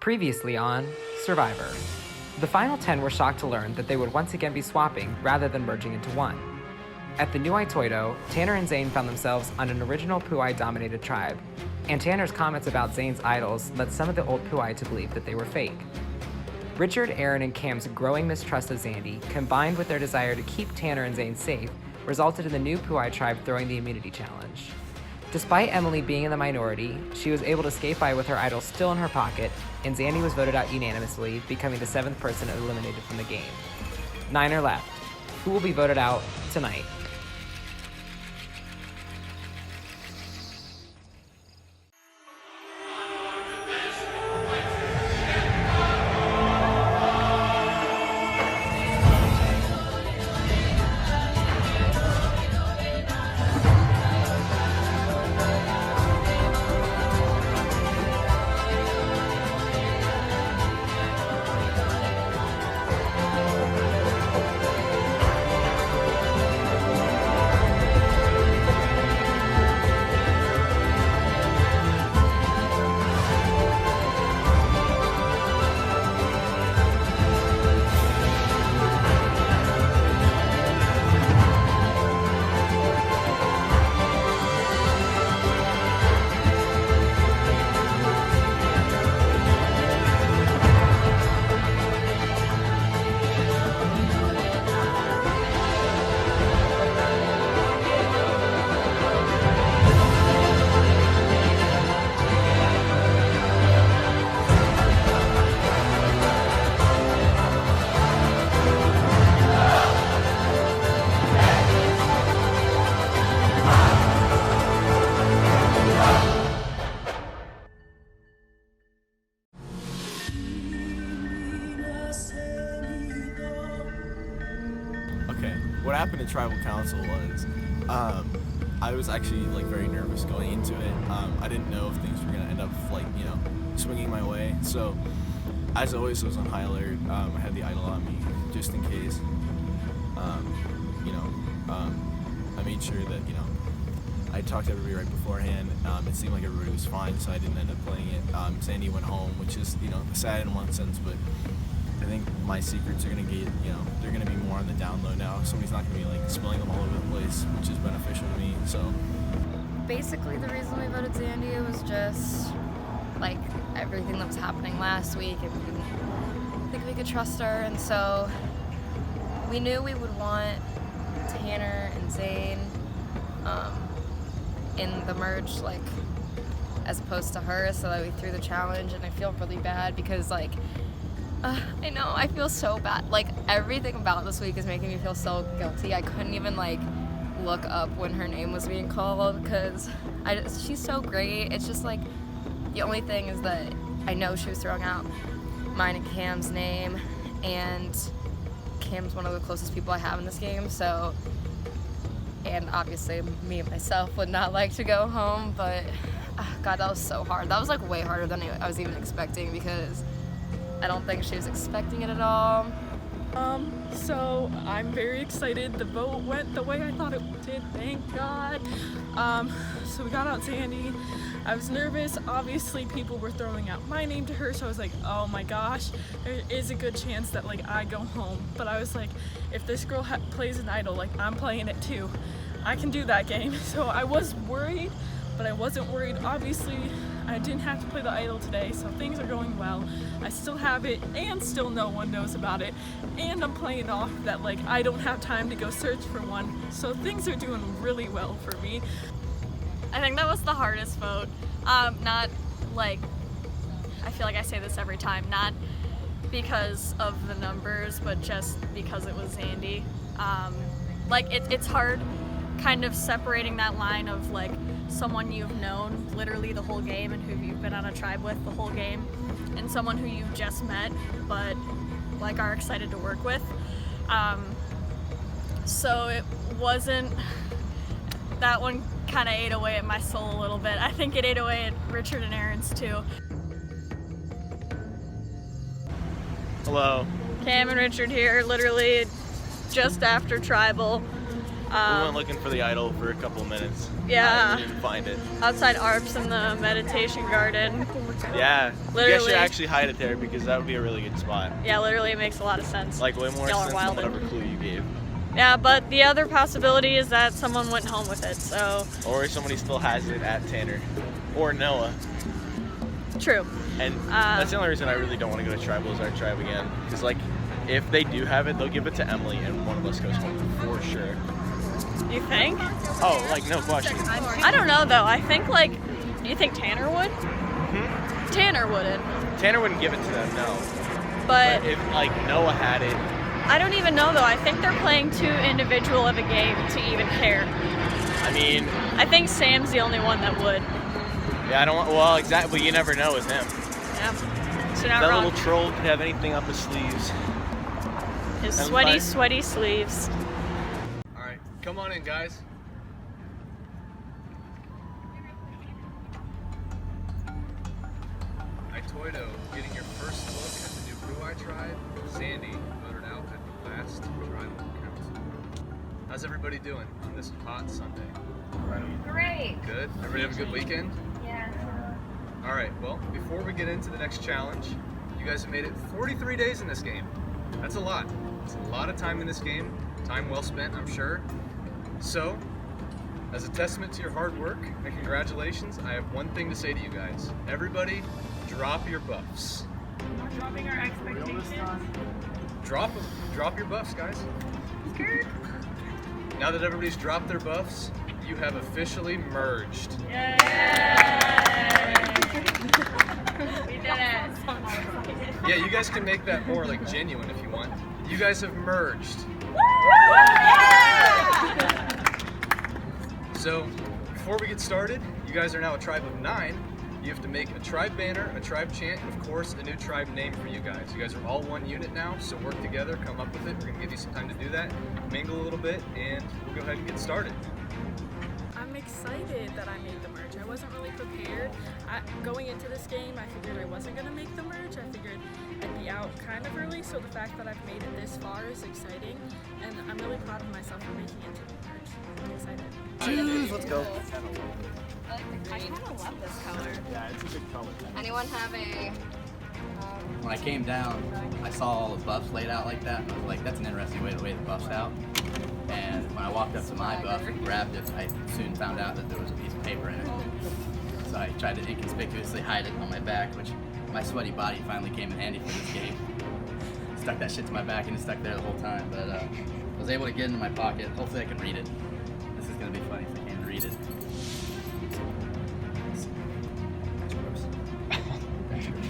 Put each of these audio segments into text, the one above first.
Previously on Survivor. The final 10 were shocked to learn that they would once again be swapping rather than merging into one. At the new Itoido, Tanner and Zane found themselves on an original Puai-dominated tribe, and Tanner's comments about Zane's idols led some of the old Puai to believe that they were fake. Richard, Aaron, and Cam's growing mistrust of Zandy, combined with their desire to keep Tanner and Zane safe, resulted in the new Puai tribe throwing the immunity challenge. Despite Emily being in the minority, she was able to skate by with her idol still in her pocket, and Zandy was voted out unanimously, becoming the 7th person eliminated from the game. 9 are left. Who will be voted out tonight? What happened at Tribal Council was, I was actually very nervous going into it. I didn't know if things were gonna end up swinging my way. So, as always, I was on high alert. I had the idol on me just in case. I made sure that I talked to everybody right beforehand. It seemed like everybody was fine, so I didn't end up playing it. Sandy went home, which is sad in one sense, but I think my secrets are gonna get, they're gonna be more on the down low now. Somebody's not gonna be spilling them all over the place, which is beneficial to me. So basically, the reason we voted Zandy was just everything that was happening last week, and we didn't think we could trust her, and so we knew we would want Tanner and Zane in the merge, as opposed to her, so that we threw the challenge. And I feel really bad because I know, I feel so bad. Everything about this week is making me feel so guilty. I couldn't even, look up when her name was being called because she's so great. It's just, the only thing is that I know she was throwing out mine and Cam's name, and Cam's one of the closest people I have in this game, so, and obviously me and myself would not like to go home, but, God, that was so hard. That was, way harder than I was even expecting because I don't think she was expecting it at all. So I'm very excited. The vote went the way I thought it did, thank God. So we got out Zandy. I was nervous. Obviously people were throwing out my name to her, so I was like, oh my gosh, there is a good chance that I go home. But I was like, if this girl plays an idol, I'm playing it too. I can do that game. So I was worried, but I wasn't worried. Obviously, I didn't have to play the idol today, so things are going well. I still have it, and still no one knows about it. And I'm playing off that I don't have time to go search for one. So things are doing really well for me. I think that was the hardest vote. Not I feel like I say this every time, not because of the numbers, but just because it was Zandy. It's hard kind of separating that line of someone you've known literally the whole game and who you've been on a tribe with the whole game, and someone who you've just met but are excited to work with. So it wasn't, that one kind of ate away at my soul a little bit. I think it ate away at Richard and Aaron's too. Hello. Cam and Richard here, literally just after Tribal. We went looking for the idol for a couple minutes. Yeah. We didn't find it. Outside ARPS in the meditation garden. Yeah. I guess Literally. you actually hide it there because that would be a really good spot. Yeah, literally it makes a lot of sense. Like way more Y'all are sense than wildin'. whatever clue you gave. Yeah, but the other possibility is that someone went home with it, so Or somebody still has it at Tanner. Or Noah. true. And that's the only reason I really don't want to go to Tribal as our tribe again. Because like, if they do have it, they'll give it to Emily and one of us goes home for sure. You think? Oh, like no question. I don't know though. I think like, you think Tanner would? Tanner wouldn't. Tanner wouldn't give it to them, no. But But if like Noah had it, I don't even know though. I think they're playing too individual of a game to even care. I mean, I think Sam's the only one that would. yeah, I don't want, well, exactly, you never know with him. Yeah. So not That wrong. little troll could have anything up his sleeves. His That was sweaty, fine. sweaty sleeves. All right, come on in, guys. Itoido, getting your first look at the new Puai tribe. Sandy voted out at the last tribal council. How's everybody doing on this hot Sunday? Great. Good? Everybody have a good weekend? Yeah. All right, well, before we get into the next challenge, you guys have made it 43 days in this game. That's a lot. It's a lot of time in this game. Time well spent, I'm sure. So, as a testament to your hard work and congratulations, I have one thing to say to you guys. Everybody, drop your buffs. We're dropping our expectations. Drop them. Drop your buffs, guys. Now that everybody's dropped their buffs, you have officially merged. We did it. Yeah, you guys can make that more like genuine if you want. You guys have merged. So, before we get started, you guys are now a tribe of 9. You have to make a tribe banner, a tribe chant, and of course, a new tribe name for you guys. You guys are all one unit now, so work together, come up with it. We're gonna give you some time to do that, mingle a little bit, and we'll go ahead and get started. I'm excited that I made the merge. I wasn't really prepared. Going into this game, I figured I wasn't going to make the merge. I figured I'd be out kind of early, so the fact that I've made it this far is exciting, and I'm really proud of myself for making it to the merge. I'm excited. Let's go. I kind of love this color. Yeah, it's a good color. Anyone have a? When I came down, I saw all the buffs laid out like that, and I was like, that's an interesting way to lay the buffs out. And when I walked up to my buff and grabbed it, I soon found out that there was a piece of paper in it. So I tried to inconspicuously hide it on my back, which my sweaty body finally came in handy for this game. Stuck that shit to my back and it stuck there the whole time, but I was able to get it in my pocket. Hopefully I can read it. This is going to be funny if I can't read it.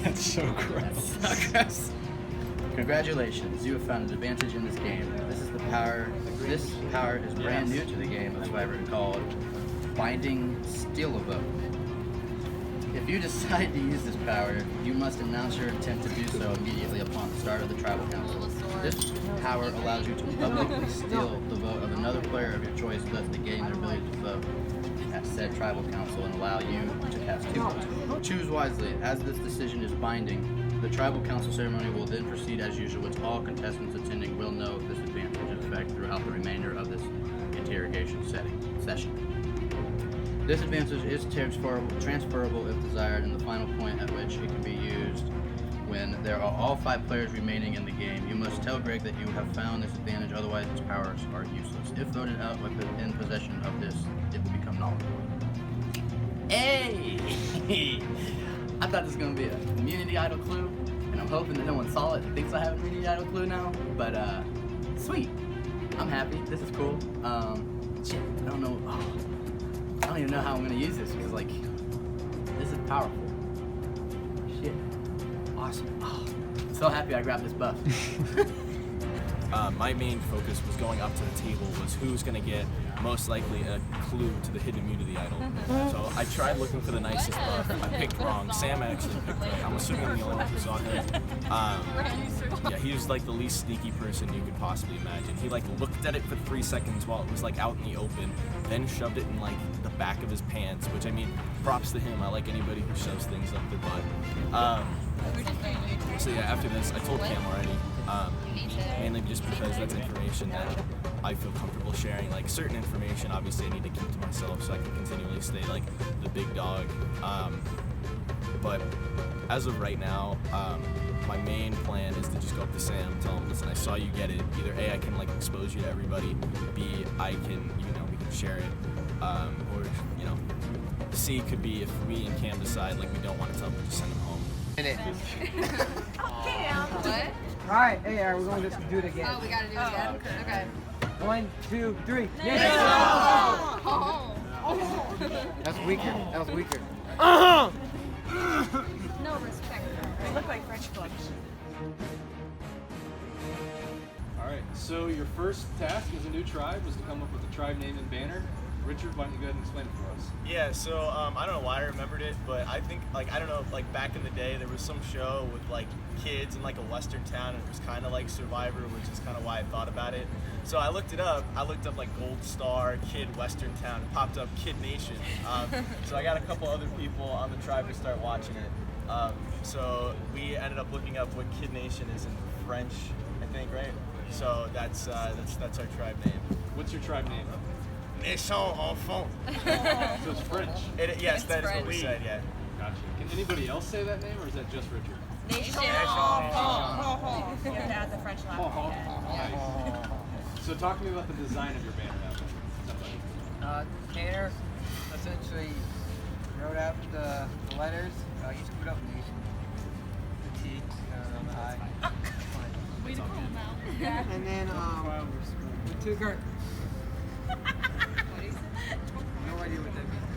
That's so gross. That's so gross. Congratulations, you have found an advantage in this game. This power is brand new to the game of Survivor called Binding Steal a Vote. If you decide to use this power, you must announce your intent to do so immediately upon the start of the tribal council. This power allows you to publicly steal the vote of another player of your choice, thus negating their ability to vote at said tribal council and allow you to cast 2 votes. Choose wisely, as this decision is binding. The tribal council ceremony will then proceed as usual, which all contestants attending will know this advantage in effect throughout the remainder of this interrogation session. This advantage is transferable if desired, and the final point at which it can be used when there are all 5 players remaining in the game. You must tell Greg that you have found this advantage, otherwise its powers are useless. If voted out in possession of this, it will become null. Hey! I thought this was going to be a immunity idol clue, and I'm hoping that no one saw it and thinks I have an immunity idol clue now, but sweet. I'm happy. This is cool. Shit, I don't know. I don't even know how I'm going to use this, because, like, this is powerful. Shit. Awesome. Oh, I'm so happy I grabbed this buff. My main focus was going up to the table was who's going to get most likely a clue to the hidden immunity idol. So I tried looking for the nicest buff. I picked wrong. Sam actually picked right. I'm assuming I'm the only one who saw him. Yeah, he was like the least sneaky person you could possibly imagine. He like looked at it for 3 seconds while it was like out in the open, then shoved it in like the back of his pants, which I mean, props to him. I like anybody who shoves things up their butt. So yeah, after this, I told Cam already. Mainly just because that's information that I feel comfortable sharing. Like certain information, obviously I need to keep to myself so I can continually stay like the big dog. But as of right now, my main plan is to just go up to Sam, tell him, listen, I saw you get it. Either A, I can like expose you to everybody. B, I can, we can share it. Or, C could be if me and Cam decide like we don't want to tell him, just send him home. What? Alright, hey, we're going to do it again. Oh, we gotta do it again? Okay. 1, 2, 3. Oh. That was weaker. No respect. They look like French flies. Alright, so your first task as a new tribe was to come up with a tribe name and banner. Richard, why don't you go ahead and explain it for us? Yeah, so I don't know why I remembered it, but I think I don't know, back in the day there was some show with kids in a western town, and it was kind of like Survivor, which is kind of why I thought about it. So I looked it up. I looked up Gold Star, Kid Western Town, it popped up Kid Nation. So I got a couple other people on the tribe to start watching it. So we ended up looking up what Kid Nation is in French, I think, right? So that's our tribe name. What's your tribe name? Nation enfant. So it's French. Yes, that is what we said, yeah. Gotcha. Can anybody else say that name, or is that just Richard? Nation. You have to add the French laugh. Nice. So talk to me about the design of your banner now. Tanner essentially wrote out the letters. You screwed up Nation. The T, the I. Way to call him out. And then, we took our... No idea what that means.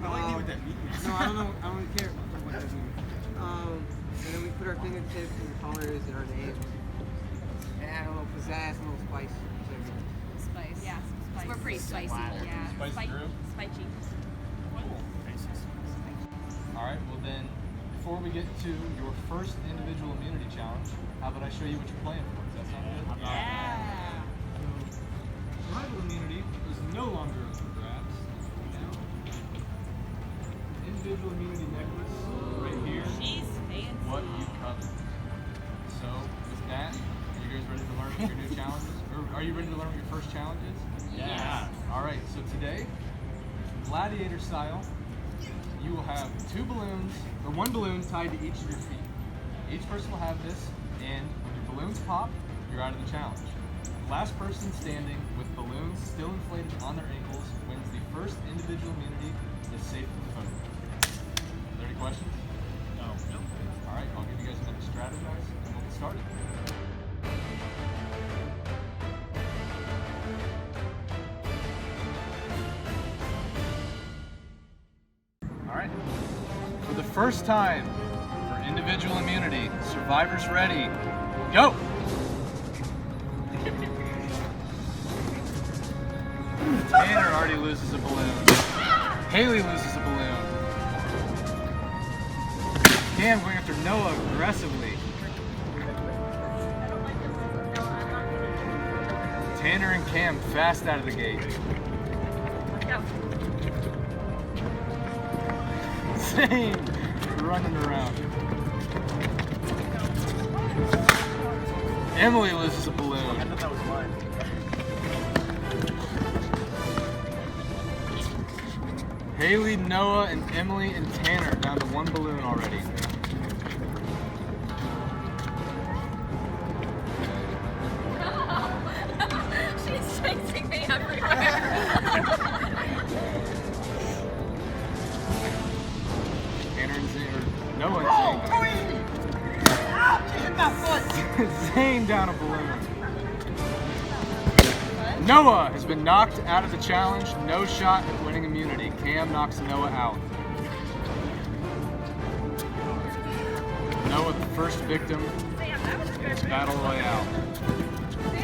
No idea what that means. No, I don't know. I don't really care what that means. And then we put our fingertips and colors and our names. And add a little pizzazz, a little spice. Spice. Yeah, some spice. We're pretty spicy. Yeah. Spicy group? Spicy. Alright, well then, before we get to your first individual immunity challenge, how about I show you what you're playing for? Does that sound good? Yeah. Survival immunity is no longer up for grabs. Individual immunity necklace right here. She's fancy. What you covered. So with that, are you guys ready to learn what your new challenges? Or are you ready to learn what your first challenge is? Yeah. Alright, so today, gladiator style, you will have one balloon tied to each of your feet. Each person will have this, and when your balloons pop, you're out of the challenge. The last person standing with balloons still inflated on their ankles wins the first individual immunity and is safe from the photo. Are there any questions? No. Alright, I'll give you guys a minute to strategize, and we'll get started. Alright, for the first time for individual immunity, survivors ready, go! Tanner already loses a balloon. Haley loses a balloon. Cam going after Noah aggressively. Tanner and Cam fast out of the gate. Zane running around. Emily loses a balloon. I thought that was mine. Haley, Noah, and Emily and Tanner down to one balloon already. She's chasing me everywhere. Tanner and Zane, or Noah and Zane. Zane down a balloon. Noah has been knocked out of the challenge. No shot at winning immunity. Cam knocks Noah out. Noah, the first victim. It's Battle Royale. We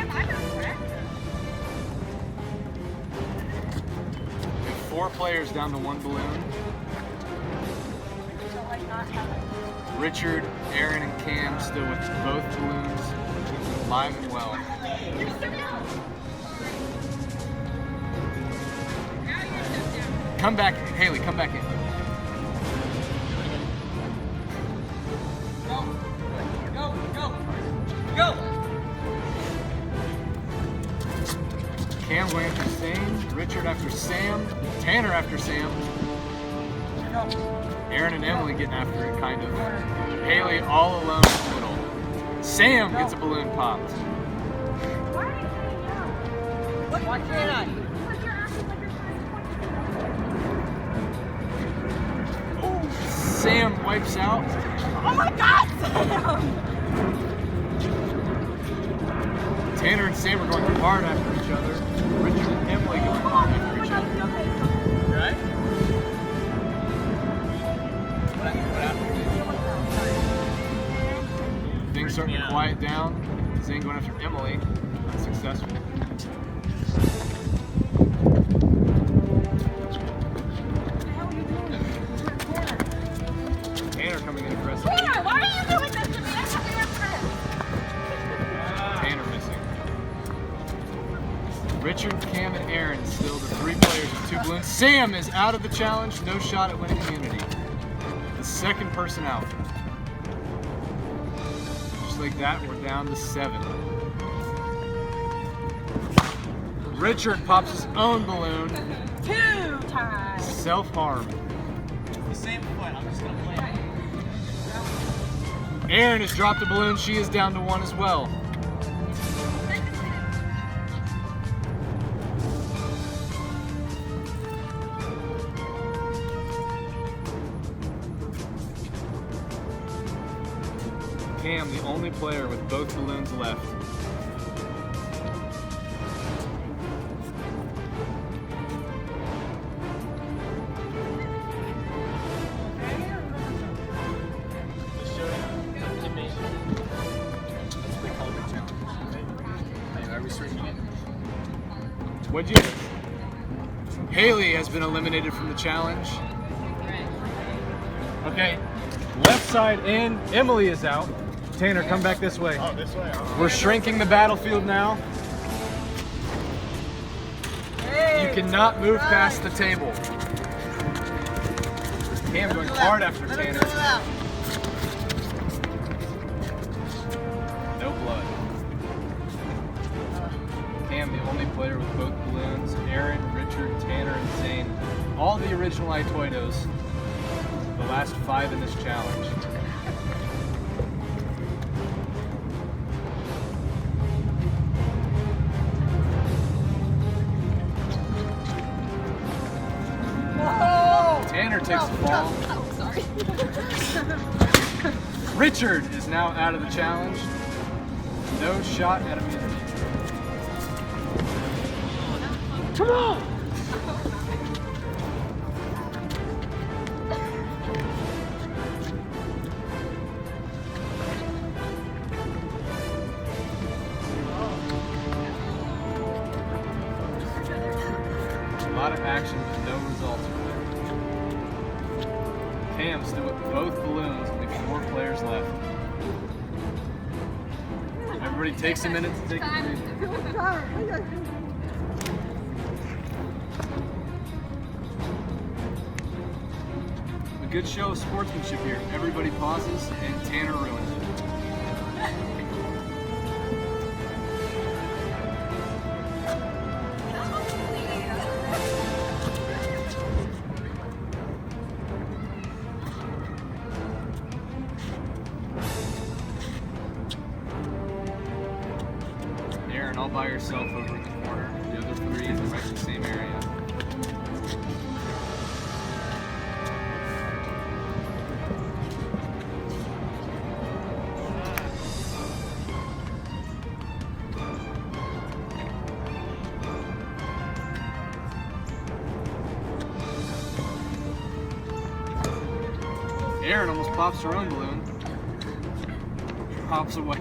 have 4 players down to one balloon. Richard, Aaron, and Cam still with both balloons, live and well. Come back, Haley, come back in. Go! Cam going after Zane, Richard after Sam, Tanner after Sam. Aaron and Emily getting after it, kind of. Haley all alone in the middle. Sam gets a balloon popped. Why can't I? Sam wipes out. Oh my God, Sam! Tanner and Sam are going hard after each other. Richard and Emily going hard after each other. Right? What happened? Things starting to quiet down. Zane going after Emily. Unsuccessful. Tanner coming in aggressive. Tanner, why are you doing this to me? I thought we were friends. Tanner missing. Richard, Cam, and Aaron still the 3 players with 2 balloons. Sam is out of the challenge. No shot at winning immunity. The second person out. Just like that, we're down to 7. Richard pops his own balloon. 2 times. Self-harm. The same point. I'm just gonna play it. Aaron has dropped a balloon. She is down to 1 as well. Cam, the only player with both balloons left. What'd you? Haley has been eliminated from the challenge. Okay, left side in. Emily is out. Tanner, come back this way. Oh, this way? Oh. We're shrinking the battlefield now. You cannot move past the table. Cam going hard after Tanner. No blood. Cam, the only player with both balloons. Aaron, Richard, Tanner, and Zane. All the original Itoidos. The last 5 in this challenge. Tanner takes the fall. Oh, sorry. Richard is now out of the challenge. No shot at immunity. Come on! A lot of action, but no results. Cam still with both balloons, only 4 players left. Everybody takes a minute to take a breather. A good show of sportsmanship here. Everybody pauses and Tanner ruins it. Aaron, all by yourself over in the corner. The other 3 in the right in the same area. Aaron almost pops her own balloon. Pops away.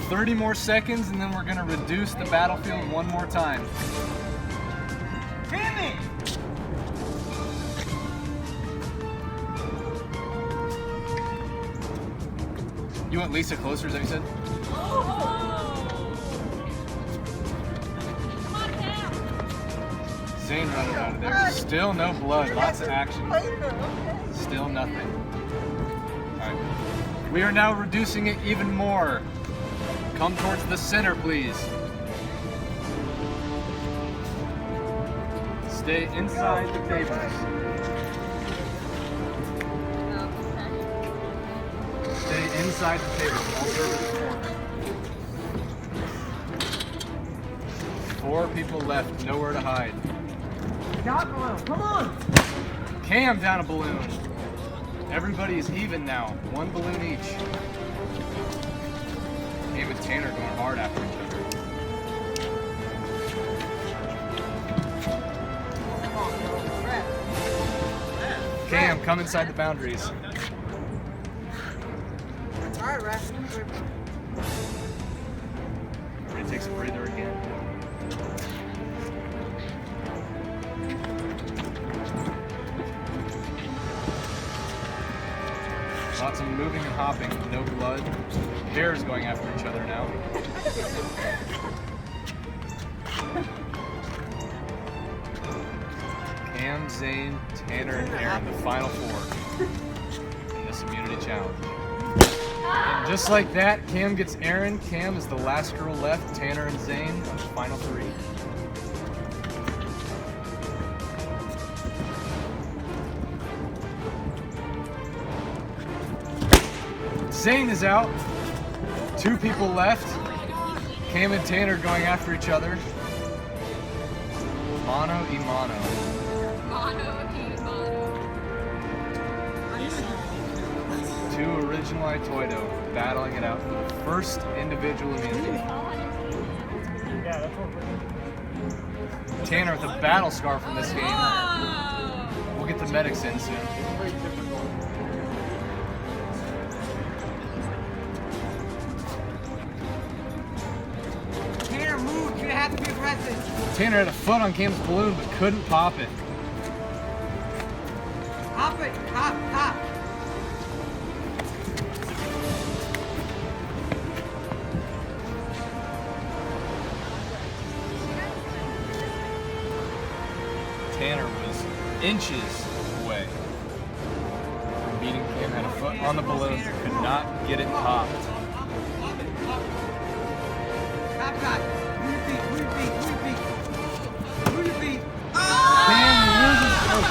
"30 more seconds and then we're gonna reduce the battlefield one more time." Damn it! You want Lisa closer, is that what you said? Zane running out of there. Still no blood, lots of action. Still nothing. Alright. We are now reducing it even more. Come towards the center, please. Stay inside the tables. Stay inside the tables. All servers corner. 4 people left. Nowhere to hide. Got balloon. Come on. Cam down a balloon. Everybody is even now. 1 balloon each. Cam and Tanner going hard after each other. Cam, come inside the boundaries. Alright, Rat. Ready to take some breather again? Lots of moving and hopping, no blood. Bears going after each other now. Cam, Zane, Tanner, and Aaron, the final 4 in this immunity challenge. And just like that, Cam gets Aaron. Cam is the last girl left. Tanner and Zane are the final 3. Zane is out. 2 people left. Cam and Tanner going after each other. Mano y mano. Two original Itoido battling it out for the first individual immunity. Tanner with a battle scar from this game. We'll get the medics in soon. Tanner, move. You have to be aggressive. Tanner had a foot on Cam's balloon but couldn't pop it. Hop it. Hop, hop. Tanner was inches away from beating Cam, had a foot on the balloon, but could not get it popped.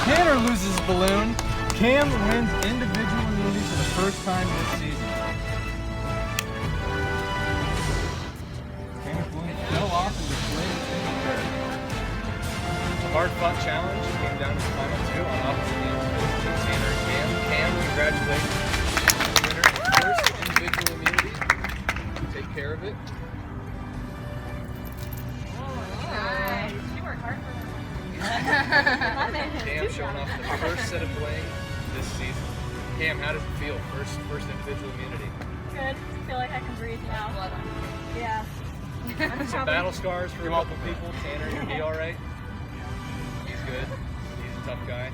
Tanner loses his balloon. Cam wins individual immunity for the first time this season. Cam's balloon fell off and was later taken care of. A hard-fought challenge came down to the final 2 on opposite ends. Tanner and Cam. Cam, congratulations. Winner, first individual immunity. Take care of it. She worked hard for Cam showing off the first set of bling this season. Cam, how does it feel? First individual immunity. Good. I feel like I can breathe now. Yeah. Some battle scars for a couple people. Tanner, you be alright? He's good. He's a tough guy.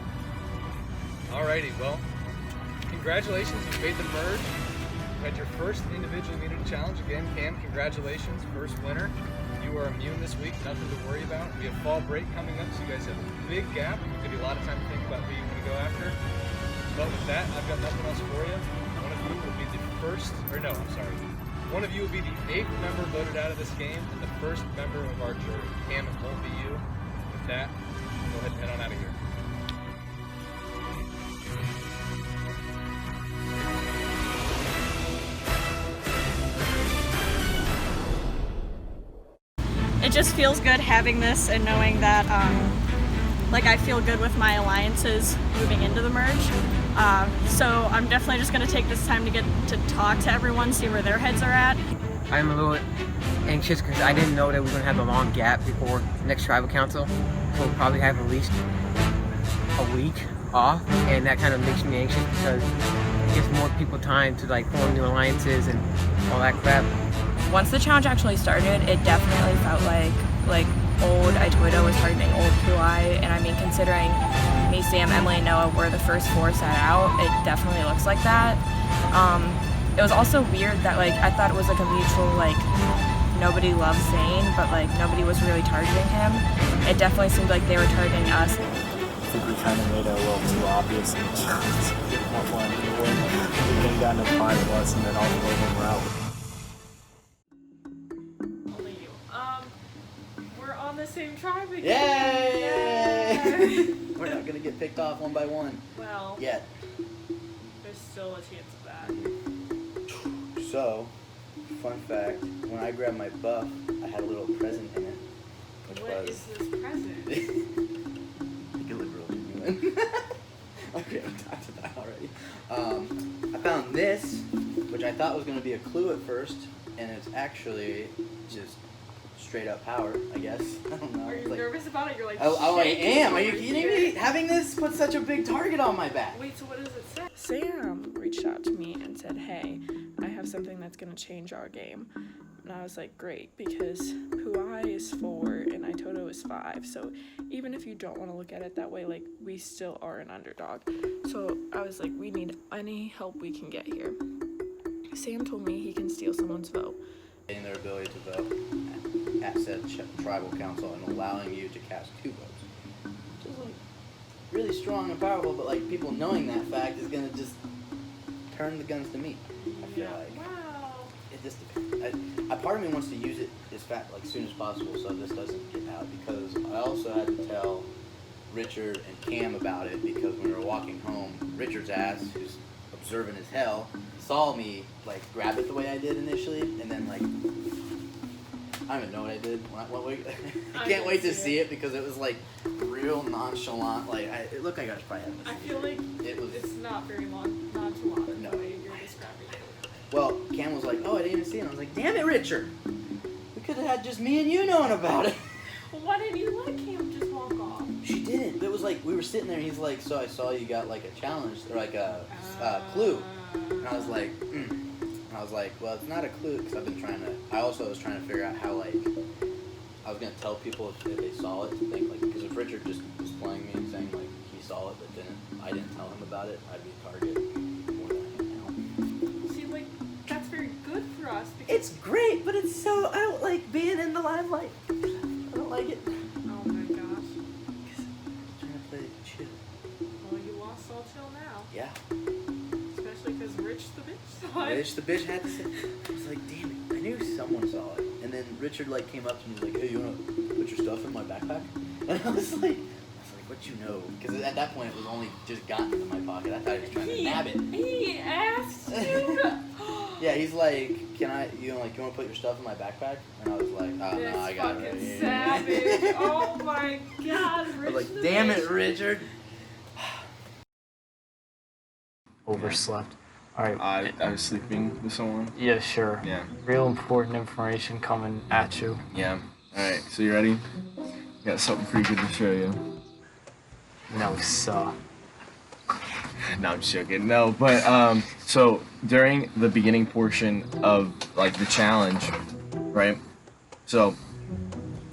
Alrighty, well, congratulations. You made the merge. You had your first individual immunity challenge. Again, Cam, congratulations. First winner. You are immune this week. Nothing to worry about. We have fall break coming up, so you guys have a big gap. There's going to be a lot of time to think about who you want to go after. But with that, I've got nothing else for you. One of you will be the first, or no, I'm sorry. One of you will be the 8th member voted out of this game and the first member of our jury. Cam, it won't be you. With that, go ahead and head on out of here. It just feels good having this and knowing that like I feel good with my alliances moving into the merge. So I'm definitely just going to take this time to get to talk to everyone, see where their heads are at. I'm a little anxious because I didn't know that we were going to have a long gap before next tribal council. So we'll probably have at least a week off, and that kind of makes me anxious because it gives more people time to like form new alliances and all that crap. Once the challenge actually started, it definitely felt like old Itoido was targeting old Puai, and I mean, considering me, Sam, Emily, and Noah were the first 4 set out, it definitely looks like that. It was also weird that like I thought it was like a mutual like nobody loves Zane, but like nobody was really targeting him. It definitely seemed like they were targeting us. I think we kind of made it a little too obvious in the challenge. Didn't want one anymore. We came down to 5 of us, and then all the women were out. We're on the same tribe again. Yay! We're not gonna get picked off one by one. Well, Yet. there's still a chance of that. So, fun fact, when I grabbed my buff, I had a little present in it. Which What was... is this present? It could look real genuine. Okay, I talked about that already. I found this, which I thought was going to be a clue at first, and it's actually just straight up power, I guess. I don't know. Are you Like, nervous about it? You're like, oh, I shaking am. Are you over kidding here. me? Having this put such a big target on my back. Wait, so what does it say? Sam reached out to me and said, hey, I have something that's going to change our game. And I was like, great, because Puai is 4 and Itoto is 5. So even if you don't want to look at it that way, like, we still are an underdog. So I was like, we need any help we can get here. Sam told me he can steal someone's vote. Getting their ability to vote at said tribal council and allowing you to cast 2 votes. Which is like really strong and powerful, but like people knowing that fact is gonna just turn the guns to me. I feel like. Wow. It just a part of me wants to use it like soon as possible so this doesn't get out, because I also had to tell Richard and Cam about it, because when we were walking home, Richard's ass, who's observant as hell, saw me like grab it the way I did initially, and then like I don't even know what I did. I can't wait to see it because it was like real nonchalant. Like it looked like I was probably having. I feel like it's not very nonchalant. No. The way you're describing it. Well, Cam was like, "Oh, I didn't even see it." And I was like, "Damn it, Richard! We could have had just me and you knowing about it." Well, why didn't you let Cam just walk off? She didn't. It was like we were sitting there. And he's like, "So I saw you got like a challenge or like a clue," and I was like, And I was like, "Well, it's not a clue because I've been trying to." I also was trying to figure out how like I was gonna tell people if they saw it to think like, because if Richard just was playing me and saying like he saw it but I didn't tell him about it, I'd be a target more than I am now. See, like, that's very good for us. Because It's great, but it's so I don't like being in the limelight. I don't like it. oh my gosh. I'm trying to play chill. Well, you lost all chill now. Yeah. Especially because Rich the bitch saw it. Rich the bitch had to say. I was like, damn it! I knew someone saw it. And then Richard like came up to me and was like, "Hey, you wanna put your stuff in my backpack?" And I was like, "What you know?" Because at that point it was only just gotten into my pocket. I thought he was trying to nab it. He asked you to... Yeah, he's like, "Can I? You wanna put your stuff in my backpack?" And I was like, "Oh no, I got it." Fucking savage. Oh my god, Rich I was like, the "Damn bitch. it, Richard!" Overslept. All right. I was sleeping with someone. Yeah, sure. Yeah. Real important information coming at you. Yeah. All right. So you ready? Got something pretty good to show you. No, suh. No, I'm just joking. No, but so during the beginning portion of like the challenge, right? So,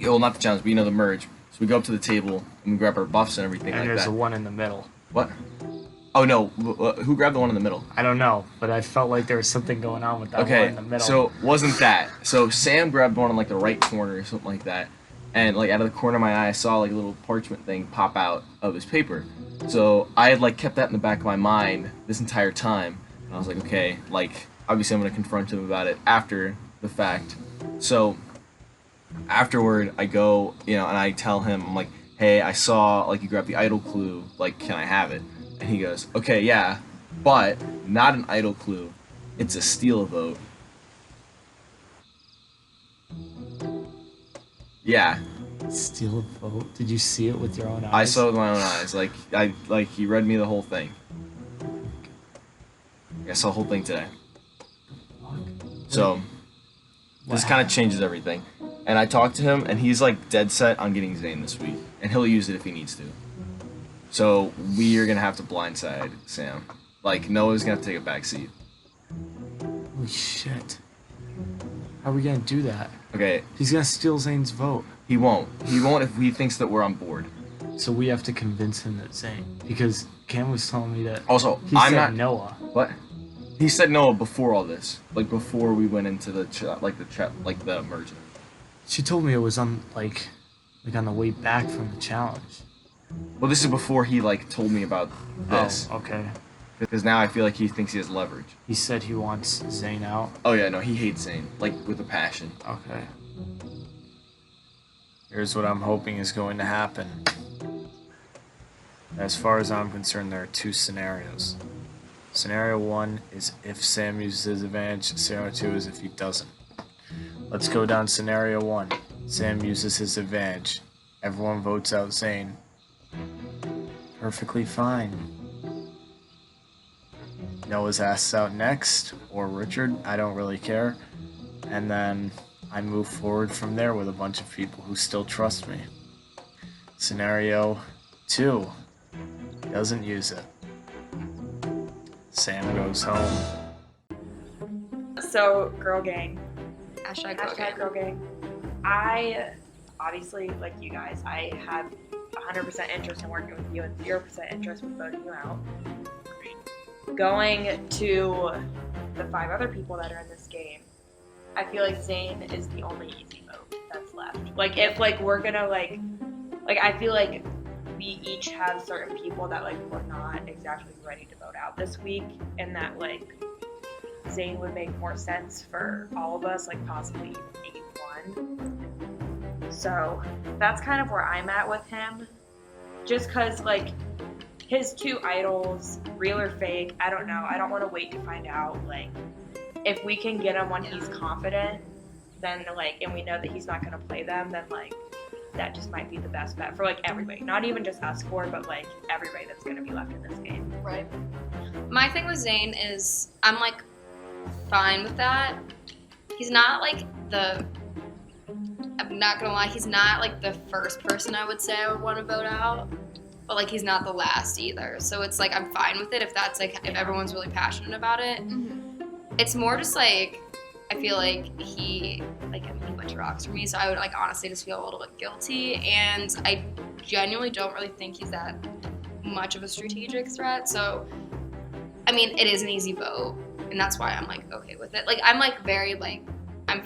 well, not the challenge, but the merge. So we go up to the table and we grab our buffs and everything And like there's that. the one in the middle. What? Oh no, who grabbed the one in the middle? I don't know, but I felt like there was something going on with that one in the middle. So wasn't that? So Sam grabbed one in like the right corner or something like that, and like out of the corner of my eye, I saw like a little parchment thing pop out of his paper. So I had like kept that in the back of my mind this entire time, and I was like, okay, like obviously I'm gonna confront him about it after the fact. So afterward, I go, and I tell him, I'm like, hey, I saw like you grabbed the idol clue, like can I have it? And he goes, okay, yeah, but not an idol clue. It's a steal a vote. Yeah. Steal a vote? Did you see it with your own eyes? I saw it with my own eyes. Like he read me the whole thing. I saw the whole thing today. So this kind of changes everything. And I talked to him, and he's like dead set on getting Zane this week, and he'll use it if he needs to. So we are gonna have to blindside Sam. Like Noah's gonna have to take a back seat. Holy shit. How are we gonna do that? Okay. He's gonna steal Zane's vote. He won't. He won't if he thinks that we're on board. So we have to convince him that Zane, because Cam was telling me that. Also, he I'm said not Noah. What? He said Noah before all this, like before we went into the the merger. She told me it was on like on the way back from the challenge. Well, this is before he like told me about this. Oh, okay. Because now I feel like he thinks he has leverage. He said he wants Zane out. Oh yeah, no, he hates Zane, like with a passion. Okay. Here's what I'm hoping is going to happen. As far as I'm concerned, there are two scenarios. Scenario 1 is if Sam uses his advantage, scenario 2 is if he doesn't. Let's go down scenario 1. Sam uses his advantage. Everyone votes out Zane. Perfectly fine. Noah's asked out next, or Richard, I don't really care. And then I move forward from there with a bunch of people who still trust me. Scenario 2. Doesn't use it. Sam goes home. So, girl gang. Hashtag Girl gang. I, obviously, like you guys, I have 100% interest in working with you and 0% interest with voting you out. Going to the 5 other people that are in this game, I feel like Zane is the only easy vote that's left. Like, if, like, we're gonna, like, I feel like we each have certain people that, like, we're not exactly ready to vote out this week, and that, like, Zane would make more sense for all of us, like, possibly even 8-1. So, that's kind of where I'm at with him. Just because, like, his 2 idols, real or fake, I don't know. I don't want to wait to find out, like, if we can get him when he's confident, then, like, and we know that he's not going to play them, then, like, that just might be the best bet for, like, everybody. Not even just us 4, but, like, everybody that's going to be left in this game. Right. My thing with Zane is I'm, like, fine with that. He's not, like, I'm not going to lie, he's not, like, the first person I would say I would want to vote out. But, like, he's not the last either. So it's, like, I'm fine with it if that's, like, if everyone's really passionate about it. Mm-hmm. It's more just, like, I feel like he went to rocks for me, so I would, like, honestly just feel a little bit guilty. And I genuinely don't really think he's that much of a strategic threat. So, I mean, it is an easy vote, and that's why I'm, like, okay with it. Like, I'm, like, very, like, I'm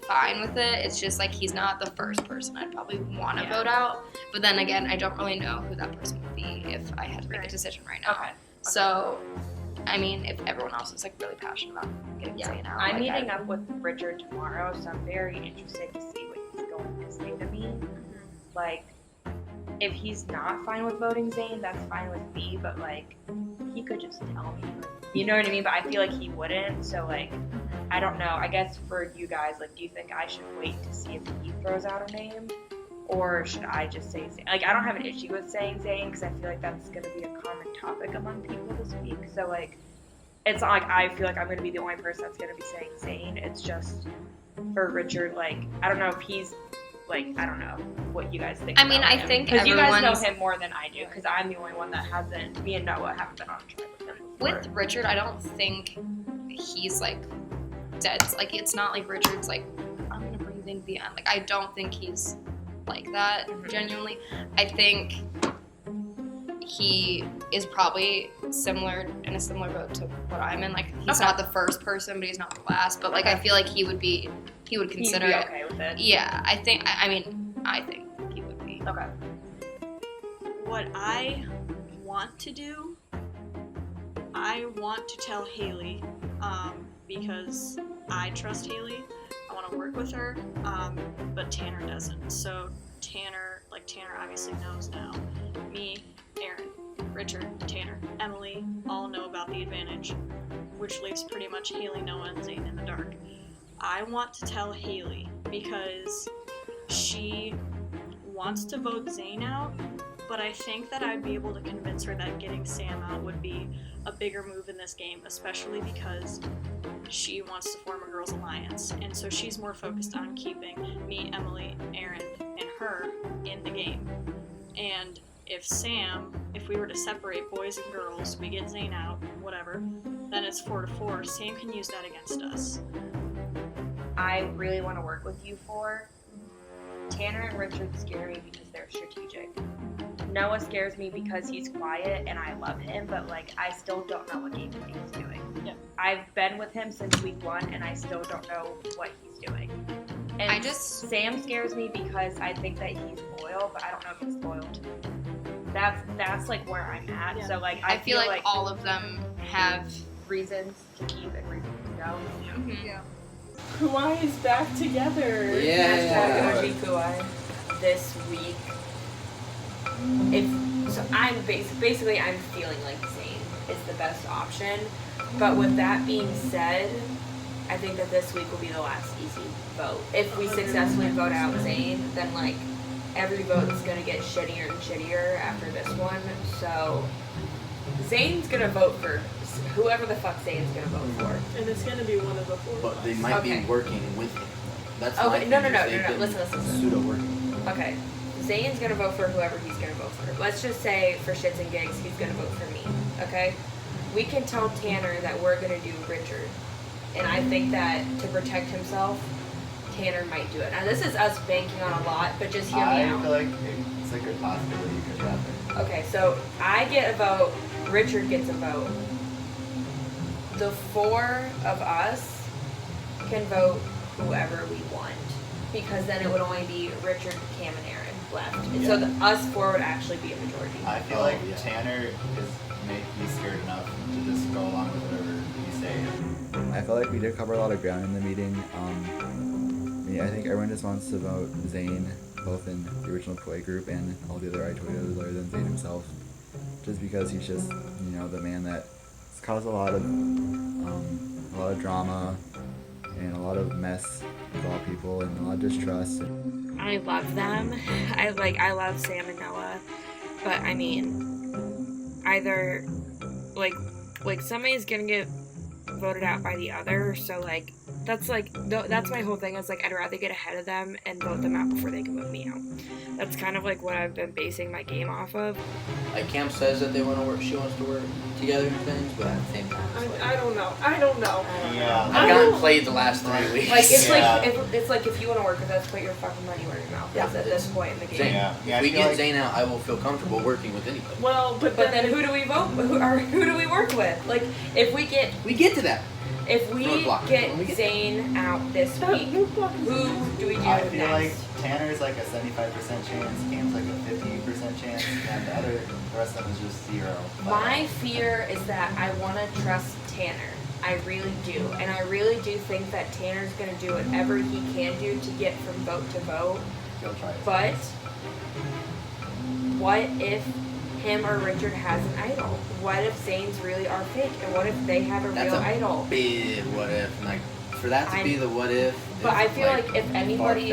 fine with it. It's just, like, he's not the first person I'd probably want to vote out. But then again, I don't really know who that person would be if I had to make a decision right now. Okay. So, I mean, if everyone else is, like, really passionate about getting Zane out. I'm meeting up with Richard tomorrow, so I'm very interested to see what he's going to say to me. Mm-hmm. Like, if he's not fine with voting Zane, that's fine with me, but, like, he could just tell me. Like, you know what I mean? But I feel like he wouldn't, so, like, I don't know. I guess for you guys, like, do you think I should wait to see if he throws out a name? Or should I just say Zane? Like, I don't have an issue with saying Zane because I feel like that's going to be a common topic among people this week. So, like, it's not like I feel like I'm going to be the only person that's going to be saying Zane. It's just for Richard, like, I don't know if he's, like, I don't know what you guys think. I mean, I think because you guys know him more than I do because I'm the only one that hasn't, me and Noah haven't been on a trip with him before. With Richard, I don't think he's, like, dead. Like, it's not like Richard's, like, I'm going to bring Zane to the end. Like, I don't think he's like that, genuinely. I think he is probably in a similar boat to what I'm in. Like, he's not the first person, but he's not the last. But, like, I feel like he would consider He'd be it. okay with it. Yeah, I think he would be. Okay. What I want to do, I want to tell Haley, because I trust Haley. I want to work with her, but Tanner doesn't. So Tanner obviously knows now. Me, Aaron, Richard, Tanner, Emily all know about the advantage, which leaves pretty much Haley, Noah, and Zane in the dark. I want to tell Haley because she wants to vote Zane out, but I think that I'd be able to convince her that getting Sam out would be a bigger move in this game, especially because she wants to form a girls' alliance, and so she's more focused on keeping me, Emily, Aaron, and her in the game. And if we were to separate boys and girls, we get Zane out, whatever, then it's 4-4. Sam can use that against us. I really want to work with you 4. Tanner and Richard scare me because they're strategic. Noah scares me because he's quiet and I love him, but, like, I still don't know what game he's doing. Yep. I've been with him since week 1 and I still don't know what he's doing. And Sam scares me because I think that he's loyal, but I don't know if he's loyal to me. That's like where I'm at. Yeah. So, like, I feel like all of them have reasons to keep and reasons to go. Mm-hmm. Yeah. Kuai is back together. Yeah. Hashtag Kuai this week. So I'm basically I'm feeling like Zane is the best option. But with that being said, I think that this week will be the last easy vote. If we successfully vote out Zane, then like every vote is gonna get shittier and shittier after this one. So Zane's gonna vote for whoever the fuck Zane's gonna vote for. And it's gonna be one of the 4. But they might be working with him. That's my Okay, thing, no. is they've been Listen. Pseudo working. Okay. Zane's gonna vote for whoever he's gonna vote for. Let's just say, for shits and gigs, he's gonna vote for me. Okay? We can tell Tanner that we're gonna do Richard. And I think that to protect himself, Tanner might do it. Now this is us banking on a lot, but just hear me out. I feel like it's a good possibility it could happen. Okay, so I get a vote, Richard gets a vote. The 4 of us can vote whoever we want, because then it would only be Richard, Cam, and Aaron left. And so us 4 would actually be a majority. I feel like Tanner he's scared enough to just go along with whatever you say. I feel like we did cover a lot of ground in the meeting. I think everyone just wants to vote Zane, both in the original play group and all the other iToyos other than Zane himself, just because he's just the man that's caused a lot of drama and a lot of mess with all people and a lot of distrust. I love them. I love Sam and Noah, but I mean, either like somebody's gonna get voted out by the other, so like that's my whole thing. It's like I'd rather get ahead of them and vote them out before they can vote me out. That's kind of like what I've been basing my game off of. Like Cam says that they want to work, she wants to work together and things, but at the same time, it's like, I don't know. Yeah, I've gotten played the last 3 weeks. Like it's like if you want to work with us, put your fucking money where your mouth is at this point in the game. Zane. If we get Zane out, I will feel comfortable working with anybody. Well, but then who do we vote? Who do we work with? Like if we get to that. If we get Zane out this week, who do we do I feel next? like Tanner's like a 75% chance, Cam's like a 15% chance, and the rest of them is just 0. My fear is that I want to trust Tanner. I really do. And I really do think that Tanner's going to do whatever he can do to get from vote to vote. He'll try. But what if him or Richard has an idol? What if Zane's really are fake? And what if they have a real idol? Big what if. Like, for that to be the what if. But I feel like if anybody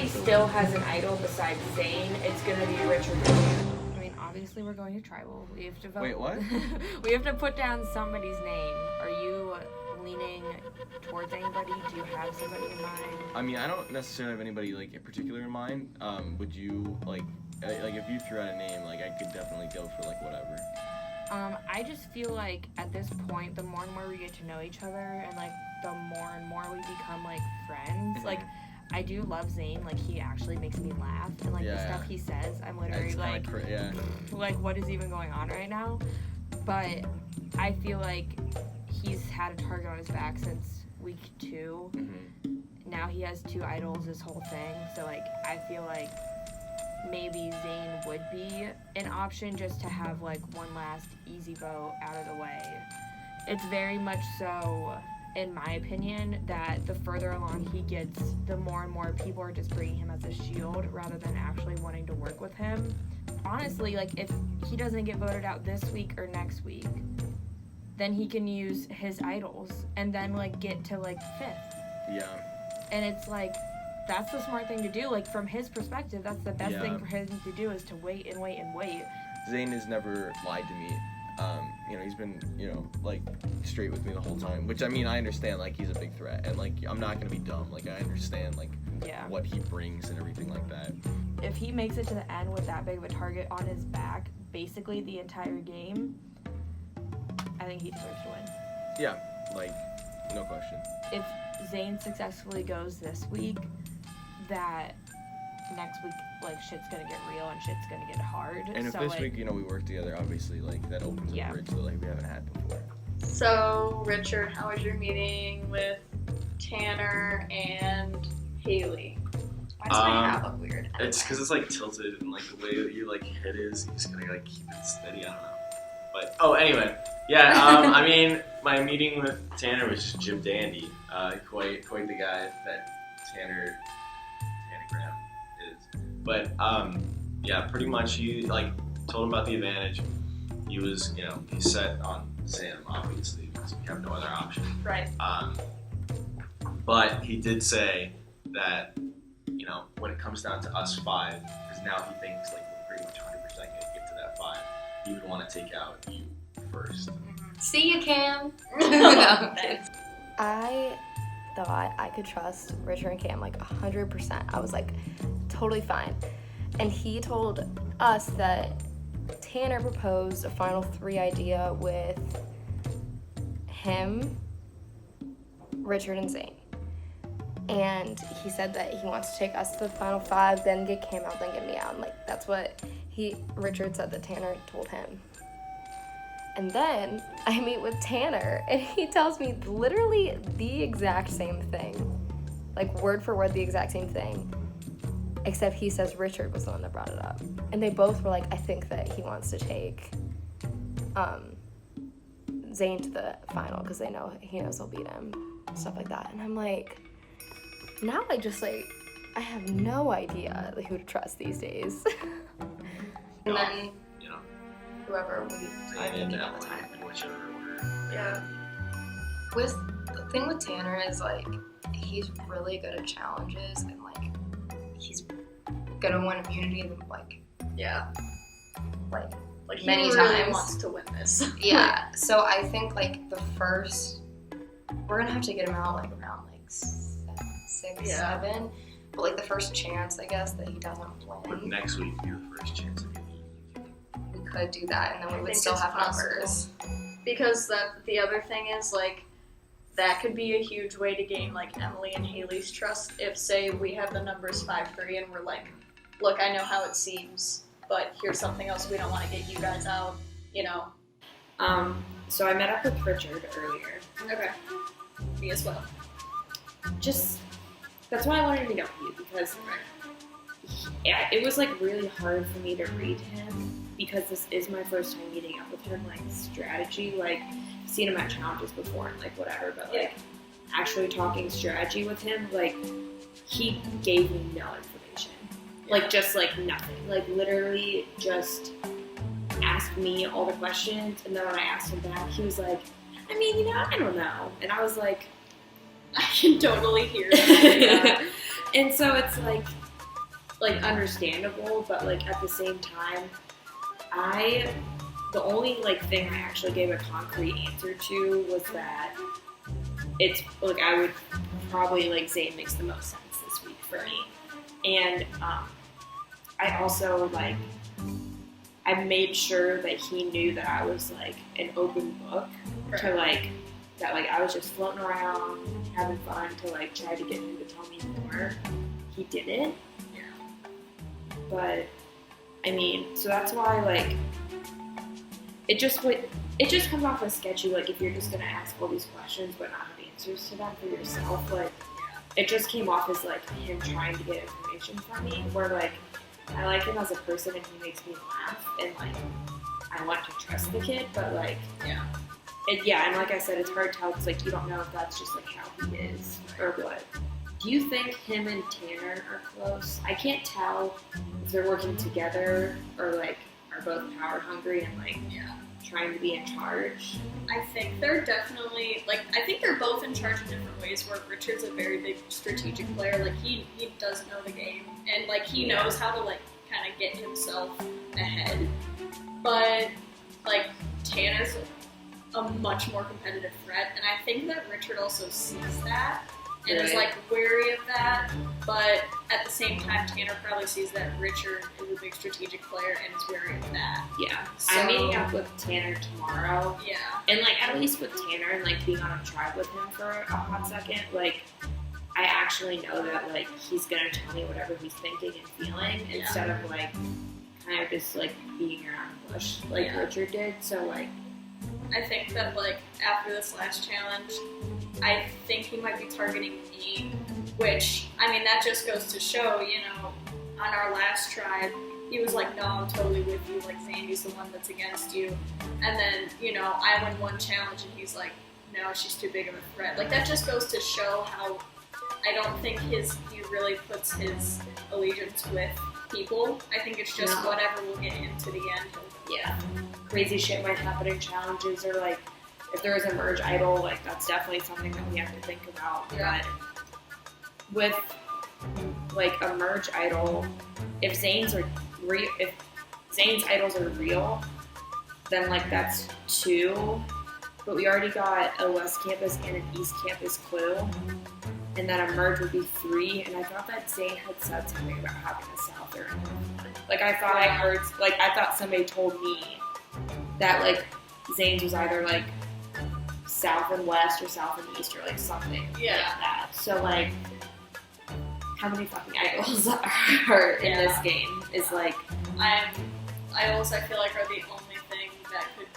still has an idol besides Zane, it's gonna be Richard. I mean, obviously we're going to tribal. We have to vote. Wait, what? We have to put down somebody's name. Are you leaning towards anybody? Do you have somebody in mind? I mean, I don't necessarily have anybody like in particular in mind. Would you like if you threw out a name, like I could definitely go for like whatever. I just feel like at this point, the more and more we get to know each other, and like the more and more we become like friends, Mm-hmm. like I do love Zane. Like he actually makes me laugh, and like the stuff he says, I'm literally It's like, like what is even going on right now? But I feel like he's had a target on his back since week 2. Mm-hmm. Now he has 2 idols, this whole thing. So like I feel like maybe Zane would be an option just to have like one last easy vote out of the way. It's very much so, in my opinion, that the further along he gets, the more and more people are just bringing him as a shield rather than actually wanting to work with him. Honestly, like if he doesn't get voted out this week or next week, then he can use his idols and then like get to like 5th. Yeah. And it's like, that's the smart thing to do. Like from his perspective, that's the best thing for him to do, is to wait and wait and wait. Zane has never lied to me. He's been, like straight with me the whole time, which I mean, I understand, like he's a big threat, and like I'm not gonna be dumb. Like I understand like what he brings and everything like that. If he makes it to the end with that big of a target on his back, basically the entire game, I think he deserves to win. Yeah, like no question. If Zane successfully goes this week, that next week like shit's gonna get real and shit's gonna get hard. And if so, this like, week we work together, obviously like that opens a bridge that like we haven't had before. So Richard, how was your meeting with Tanner and Haley? Why does my hat look weird? It's because it's like tilted and like the way that your like head is, you just gotta like keep it steady. I don't know. But anyway, yeah. I mean, my meeting with Tanner was just Jim Dandy. Quite the guy that Tanner Graham is. But yeah, pretty much he like told him about the advantage. He was, he's set on Sam, obviously, because we have no other option. Right. But he did say that, when it comes down to us 5, because now he thinks like we're pretty much 100% going to get to that 5, he would want to take out you first. See you, Cam. No. I thought I could trust Richard and Cam like 100%. I was like totally fine. And he told us that Tanner proposed a final 3 idea with him, Richard, and Zane. And he said that he wants to take us to the final 5, then get Cam out, then get me out. And like that's what Richard said that Tanner told him. And then I meet with Tanner and he tells me literally the exact same thing. Like word for word the exact same thing. Except he says Richard was the one that brought it up. And they both were like, I think that he wants to take Zane to the final because he knows he'll beat him. Stuff like that. And I'm like, now I have no idea who to trust these days. And then whoever we are thinking at the time. Yeah. The thing with Tanner is like he's really good at challenges and like he's gonna win immunity like he many really times. wants to win this. Yeah. So I think like we're gonna have to get him out like around like 6, 7. But like the first chance I guess that he doesn't But win. next week would be the first chance of We could do that and then we would think still it's have possible. numbers. Because the other thing is like that could be a huge way to gain like Emily and Haley's trust if say we have the numbers 5-3 and we're like, look, I know how it seems, but here's something else we don't want to get you guys out, So I met up with Richard earlier. Okay. Me as well. That's why I wanted to know you because it was like really hard for me to read him because this is my first time meeting up with him, like strategy, like seen him at challenges before and like whatever, but like actually talking strategy with him, like he gave me no information, like just like nothing, like literally just asked me all the questions, and then when I asked him back, he was like, I don't know, and I was like, I can totally hear that. And so it's like understandable, but like at the same time, the only like thing I actually gave a concrete answer to was that it's like I would probably like Zane makes the most sense this week for me, and I also like I made sure that he knew that I was like an open book to like that like I was just floating around having fun to like try to get him to tell me more. He didn't. Yeah. But so that's why like it just comes off as sketchy, like if you're just gonna ask all these questions but not have answers to them for yourself, like it just came off as like him trying to get information from me, where like I like him as a person and he makes me laugh and like I want to trust the kid, but like and like I said, it's hard to tell because like you don't know if that's just like how he is or what. Do you think him and Tanner are close? I can't tell if they're working together or like are both power hungry and like trying to be in charge. I think they're definitely I think they're both in charge in different ways. Where Richard's a very big strategic player. Like he does know the game and like he knows how to like kind of get himself ahead. But like Tanner's a much more competitive threat, and I think that Richard also sees that and is like wary of that, but at the same time Tanner probably sees that Richard is a big strategic player and is wary of that. Yeah. So, I'm meeting up with Tanner tomorrow. Yeah. And like at least with Tanner and like being on a tribe with him for a hot second, like I actually know that like he's gonna tell me whatever he's thinking and feeling instead of like kind of just like being around the bush like Richard did. So like I think that like after this last challenge, I think he might be targeting me, which that just goes to show, on our last tribe, he was like, no, I'm totally with you, like Zandy's the one that's against you. And then, I win one challenge and he's like, no, she's too big of a threat. Like that just goes to show how I don't think he really puts his allegiance with people. I think it's just Yeah. whatever we'll get into the end. Yeah. Crazy shit might happen in challenges, or like if there is a merge idol, like that's definitely something that we have to think about. Yeah. But with like a merge idol, if Zane's idols are real, then like that's 2. But we already got a West Campus and an East Campus clue, and then a merge would be 3. And I thought that Zane had said something about having a South or like I thought somebody told me that like Zane's was either like South and West or South and East or like something like that. So like, how many fucking idols are in this game? Is like Idols I feel like are the only thing that could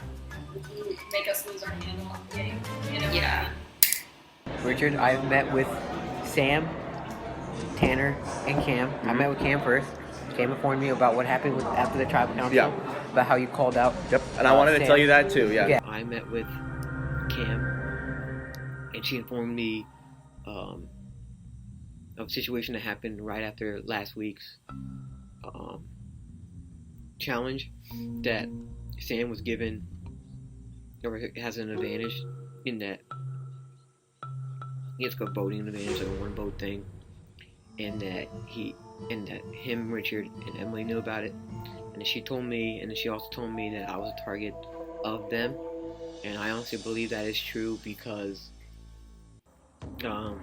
make us lose our handle on the game. You know? Yeah. Richard, I've met with Sam, Tanner, and Cam. I met with Cam first. Cam informed me about what happened after the tribal council. About how you called out. Yep, and I wanted to Sam. tell you that too, yeah. I met with Cam, and she informed me of a situation that happened right after last week's challenge, that Sam was given, or has an advantage in that he has got voting advantage, like a one vote thing, and that him, Richard, and Emily knew about it, and then she told me, and then she also told me that I was a target of them, and I honestly believe that is true because none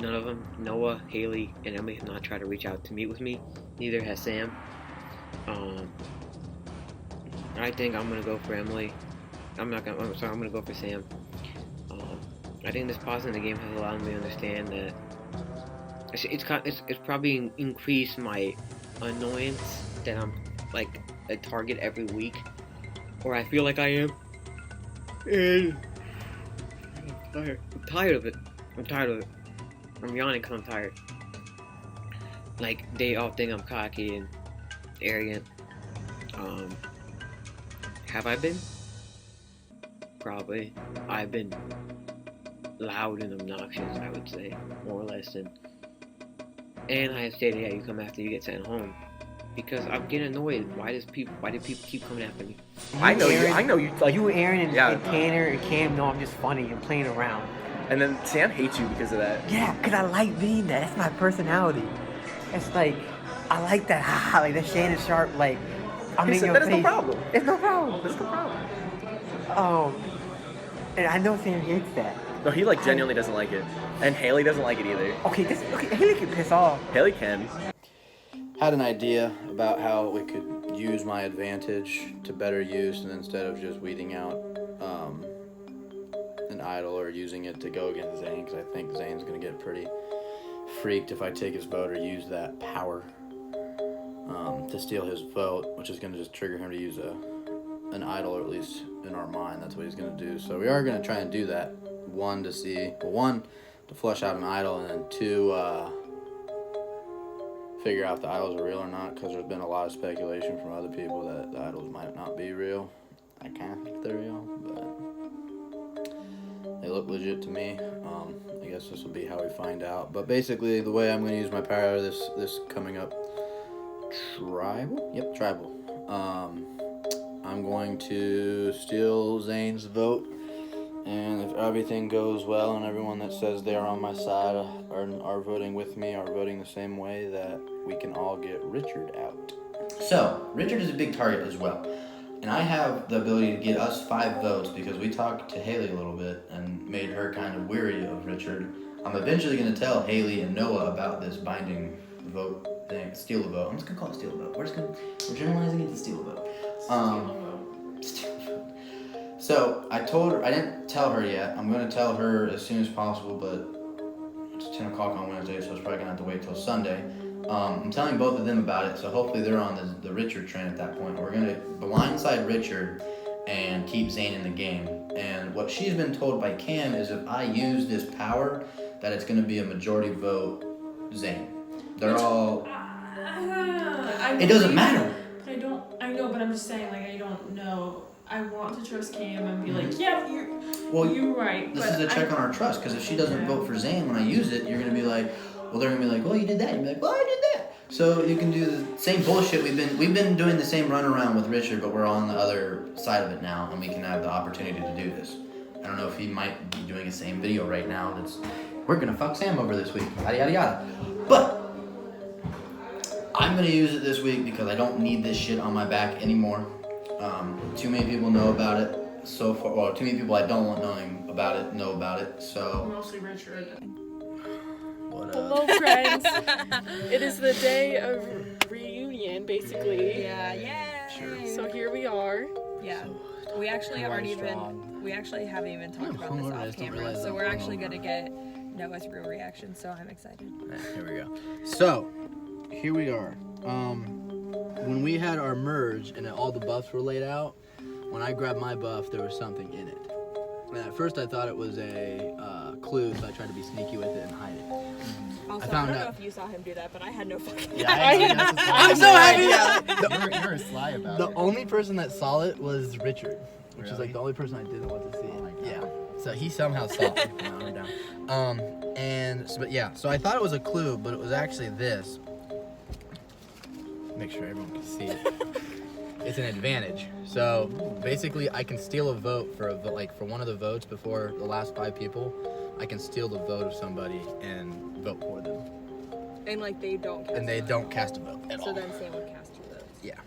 of them, Noah, Haley, and Emily, have not tried to reach out to meet with me. Neither has Sam. I think I'm gonna go for Emily. I'm gonna go for Sam. I think this pause in the game has allowed me to understand that it's probably increased my annoyance that I'm like a target every week, or I feel like I am. And I'm tired of it. I'm yawning because I'm tired. Like, they all think I'm cocky and arrogant. Have I been? Probably. I've been loud and obnoxious, I would say, more or less. And I have stated, yeah, you come after you get sent home. Because I'm getting annoyed. Why do people keep coming after me? I know you. Like, you, Aaron, and Tanner, and Cam know I'm just funny and playing around. And then Sam hates you because of that. Yeah, because I like being that. That's my personality. It's like, I like that, like that Shannon Sharp, like, I'm in your face. That is no problem. It's no problem. That's no problem. And I know Sam hates that. No, he like genuinely doesn't like it. And Haley doesn't like it either. Okay, Haley can piss off. Haley can. Had an idea about how we could use my advantage to better use, and instead of just weeding out an idol or using it to go against Zane, because I think Zane's going to get pretty freaked if I take his vote or use that power to steal his vote, which is going to just trigger him to use an idol, or at least in our mind, that's what he's going to do. So we are going to try and do that. One, to flush out an idol, and then 2, figure out if the idols are real or not, because there's been a lot of speculation from other people that the idols might not be real. I kind of think they're real, but they look legit to me. I guess this will be how we find out. But basically, the way I'm going to use my power this coming up tribal? Yep, tribal. I'm going to steal Zane's vote, and if everything goes well and everyone that says they are on my side are voting with me, are voting the same way, that we can all get Richard out. So, Richard is a big target as well. And I have the ability to get us 5 votes because we talked to Haley a little bit and made her kind of weary of Richard. I'm eventually going to tell Haley and Noah about this binding vote thing, steal a vote. I'm just going to call it steal a vote. We're generalizing it to steal a vote. Steal a vote. So I told her, I didn't tell her yet. I'm going to tell her as soon as possible, but it's 10 o'clock on Wednesday, so it's probably going to have to wait till Sunday. I'm telling both of them about it, so hopefully they're on the Richard train at that point. We're going to blindside Richard and keep Zane in the game. And what she's been told by Cam is if I use this power, that it's going to be a majority vote Zane. They're all... it doesn't matter. I know, but I'm just saying, like, I don't know. I want to trust Cam and be like, yeah, you're right. This is a check on our trust, because if she doesn't vote for Zane when I use it, you're going to be like, well, they're going to be like, well, you did that. You're going to be like, well, I did that. So you can do the same bullshit. We've been doing the same runaround with Richard, but we're on the other side of it now, and we can have the opportunity to do this. I don't know if he might be doing the same video right now. We're gonna fuck Sam over this week. Yada yada yada. But I'm gonna use it this week because I don't need this shit on my back anymore. Too many people know about it so far. Well, too many people I don't want knowing about it know about it. So Mostly Richard. what Hello, friends. It is the day of reunion, basically. Yeah. Sure. So here we are. Yeah. We actually haven't even talked about this off camera, so we're actually gonna get Noah's real reaction. So I'm excited. Here we go. So here we are. When we had our merge and all the buffs were laid out, when I grabbed my buff, there was something in it. And at first I thought it was a clue, so I tried to be sneaky with it and hide it. Also, I don't know if you saw him do that, but I had no fucking Yeah, I'm so happy. You're sly about The it. only person that saw it was Richard, which is like the only person I didn't want to see it. Yeah. So he somehow saw it. No, we're down. So I thought it was a clue, but it was actually this. Make sure everyone can see it. It's an advantage. So basically, I can steal a vote for one of the votes before the last 5 people. I can steal the vote of somebody and vote for them. And like they don't cast And they don't cast a vote at all. So then Sam would cast 2 votes. Yeah.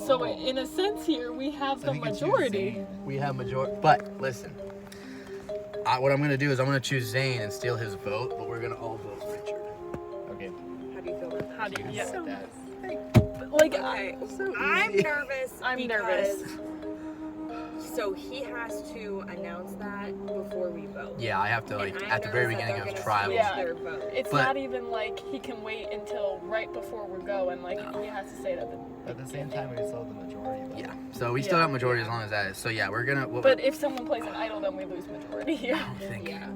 So in a sense here, we have the majority. We have majority. But listen, what I'm going to do is I'm going to choose Zane and steal his vote, but we're going to all vote Richard. Okay. How do you feel about that? How do you? Yeah. So, Like, okay, I'm nervous. I'm nervous. So he has to announce that before we vote. Yeah, I have to at the very beginning of trials. Yeah. Their vote. It's But- not even like he can wait until right before we go and like he has to say that. At the same time, we still have the majority. Though. Yeah. So we still have majority as long as that is. So yeah, we're gonna. But if someone plays an idol, then we lose majority here. I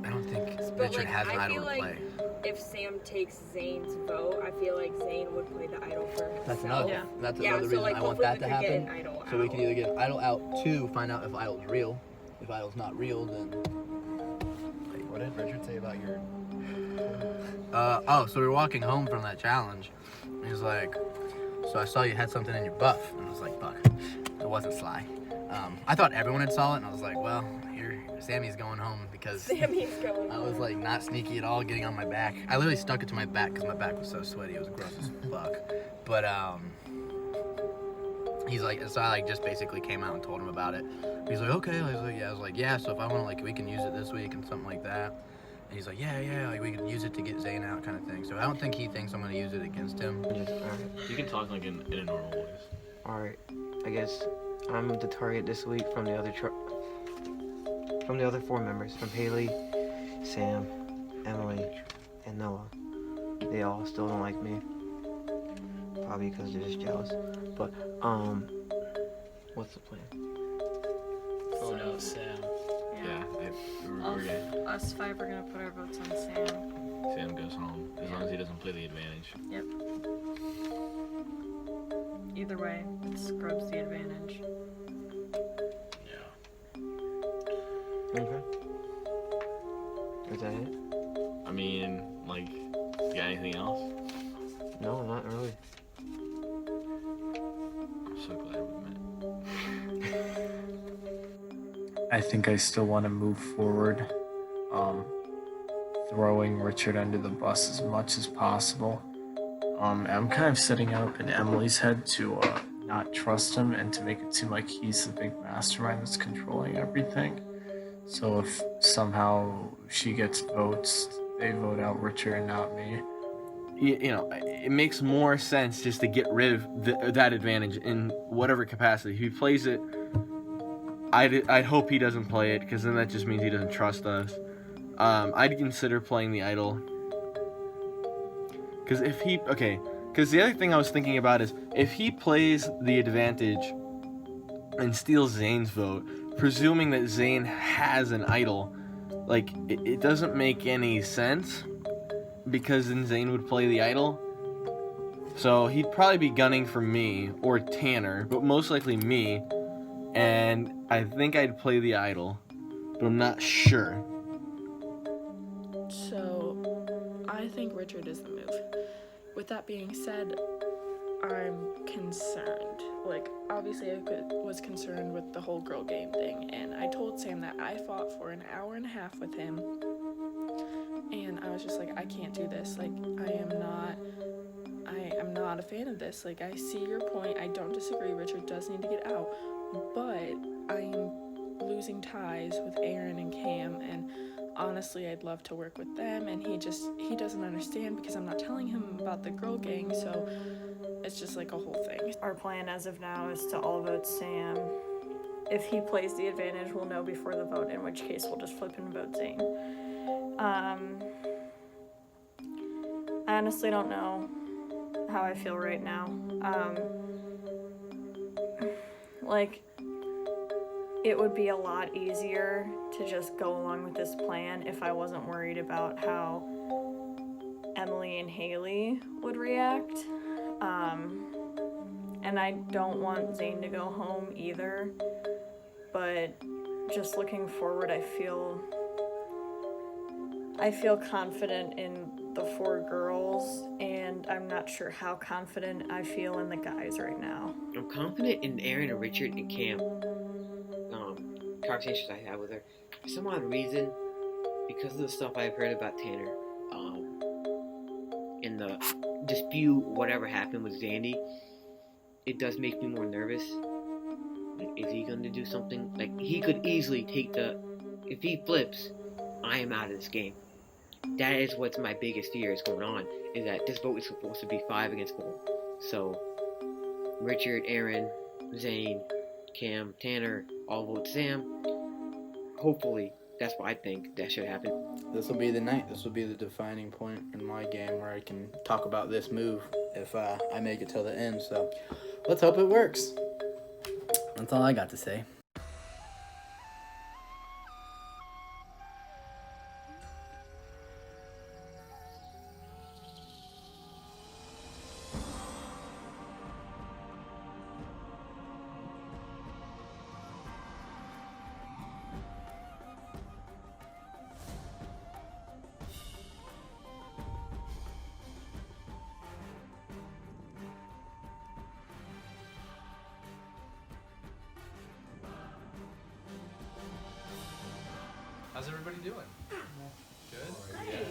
don't think But Richard like, has an I idol feel to like play. if Sam takes Zane's vote, I feel like Zane would play the idol for himself. That's another. Yeah. That's Yeah, another so, reason like, I want hopefully that we to could get happen. an idol So we out. can either get idol out to find out if idol's real. If idol's not real, then. What did Richard say about your? So we were walking home from that challenge. And he's like, so I saw you had something in your buff. And I was like, fuck, it wasn't Sly. I thought everyone had saw it, and I was like, well, here, Sammy's going home because Sammy's going I was like not sneaky at all, getting on my back. I literally stuck it to my back because my back was so sweaty. It was gross as fuck. But he's like, so I like just basically came out and told him about it. He's like, okay. I was like, yeah. So if I want to, like, we can use it this week and something like that. And he's like, yeah, like we can use it to get Zane out, kind of thing. So I don't think he thinks I'm gonna use it against him. You can talk like in a normal voice. Alright, I guess I'm the target this week from the other 4 members, from Haley, Sam, Emily, and Noah. They all still don't like me. Probably because they're just jealous. But, what's the plan? Oh no, Sam. Yeah, we're good. Us 5 are gonna put our votes on Sam. Sam goes home as long as he doesn't play the advantage. Yep. Either way, it scrubs the advantage. Okay. Is that it? I mean, like, you got anything else? No, not really. I'm so glad we met. I think I still want to move forward, throwing Richard under the bus as much as possible. I'm kind of setting up in Emily's head to not trust him and to make it seem like he's the big mastermind that's controlling everything. So if somehow she gets votes, they vote out Richard and not me. You know, it makes more sense just to get rid of that advantage in whatever capacity. If he plays it, I'd hope he doesn't play it, because then that just means he doesn't trust us. I'd consider playing the idol. Because the other thing I was thinking about is, if he plays the advantage and steals Zane's vote, presuming that Zane has an idol, like, it doesn't make any sense, because then Zane would play the idol. So he'd probably be gunning for me or Tanner, but most likely me, and I think I'd play the idol, but I'm not sure. So, I think Richard is the move. with that being said, I'm concerned. Like, obviously I was concerned with the whole girl game thing, and I told Sam that I fought for an hour and a half with him, and I was just like, I can't do this. Like, I am not a fan of this. Like, I see your point. I don't disagree. Richard does need to get out, but I'm losing ties with Aaron and Cam, and honestly, I'd love to work with them, and he doesn't understand because I'm not telling him about the girl gang, so it's just like a whole thing. Our plan as of now is to all vote Sam. If he plays the advantage, we'll know before the vote, in which case we'll just flip and vote Zane. I honestly don't know how I feel right now. Like, it would be a lot easier to just go along with this plan if I wasn't worried about how Emily and Haley would react. And I don't want Zane to go home either, but just looking forward, I feel confident in the 4 girls, and I'm not sure how confident I feel in the guys right now. I'm confident in Aaron and Richard and Cam. Conversations I had with her. For some odd reason, because of the stuff I've heard about Tanner, and the dispute, whatever happened with Zandy, it does make me more nervous. Like, is he going to do something? Like, he could easily take if he flips, I am out of this game. That is what's my biggest fear is going on, is that this vote is supposed to be 5 against 4. So, Richard, Aaron, Zane, Cam, Tanner, all vote Sam. Hopefully, that's what I think that should happen. This will be the night. This will be the defining point in my game where I can talk about this move if I make it till the end. So let's hope it works. That's all I got to say. How's everybody doing? Good? Yeah.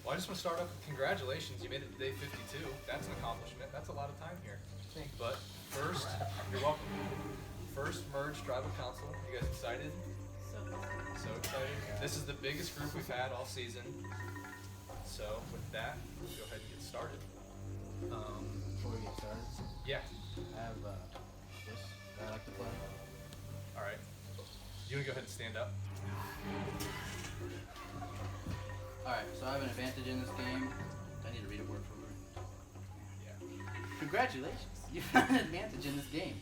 Well, I just want to start off with congratulations. You made it to day 52. That's an accomplishment. That's a lot of time here. Thanks. But first, you're welcome. First merge tribal council. You guys excited? So excited. This is the biggest group we've had all season. So with that, let's go ahead and get started. Before we get started, Yeah. I have this that I like to play. All right. You want to go ahead and stand up? Alright, so I have an advantage in this game. I need to read it word for word. Yeah. Congratulations! You found an advantage in this game.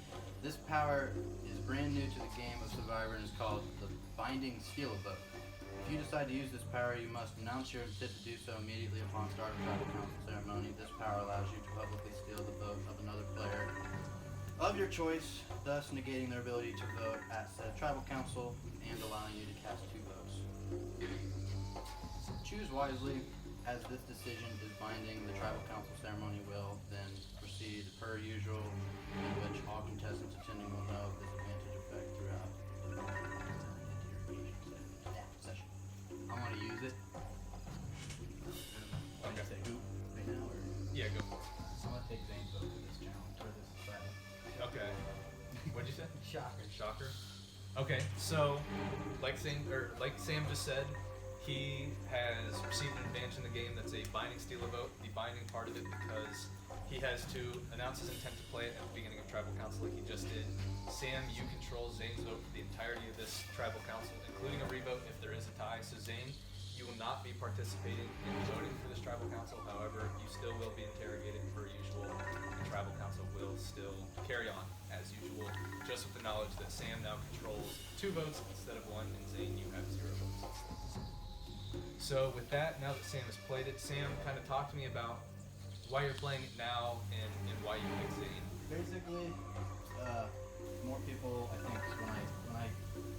This power is brand new to the game of Survivor and is called the Binding Steal a Vote. If you decide to use this power, you must announce your intent to do so immediately upon start of tribal council ceremony. This power allows you to publicly steal the vote of another player of your choice, thus negating their ability to vote at said tribal council and allowing you to cast 2 votes. Choose wisely, as this decision is binding. The tribal council ceremony will then proceed per usual, in which all contestants attending will know this advantage effect throughout the session. I want to use it. I'm gonna say who right now, or Yeah, go for it. I'm gonna take Zane's vote for this challenge for this battle. Okay. What'd you say? Shocker. Shocker. Okay, so like Sam just said, he has received an advantage in the game that's a binding steal a vote. The binding part of it because he has to announce his intent to play it at the beginning of tribal council like he just did. Sam, you control Zane's vote for the entirety of this tribal council, including a revote if there is a tie. So Zane, you will not be participating in voting for this tribal council. However, you still will be interrogated per usual. The tribal council will still carry on as usual, just with the knowledge that Sam now controls 2 votes instead of 1, and Zane, you have 0 votes instead. So with that, now that Sam has played it, Sam, kind of talk to me about why you're playing it now and why you picked Zane. Basically, more people, I think, when I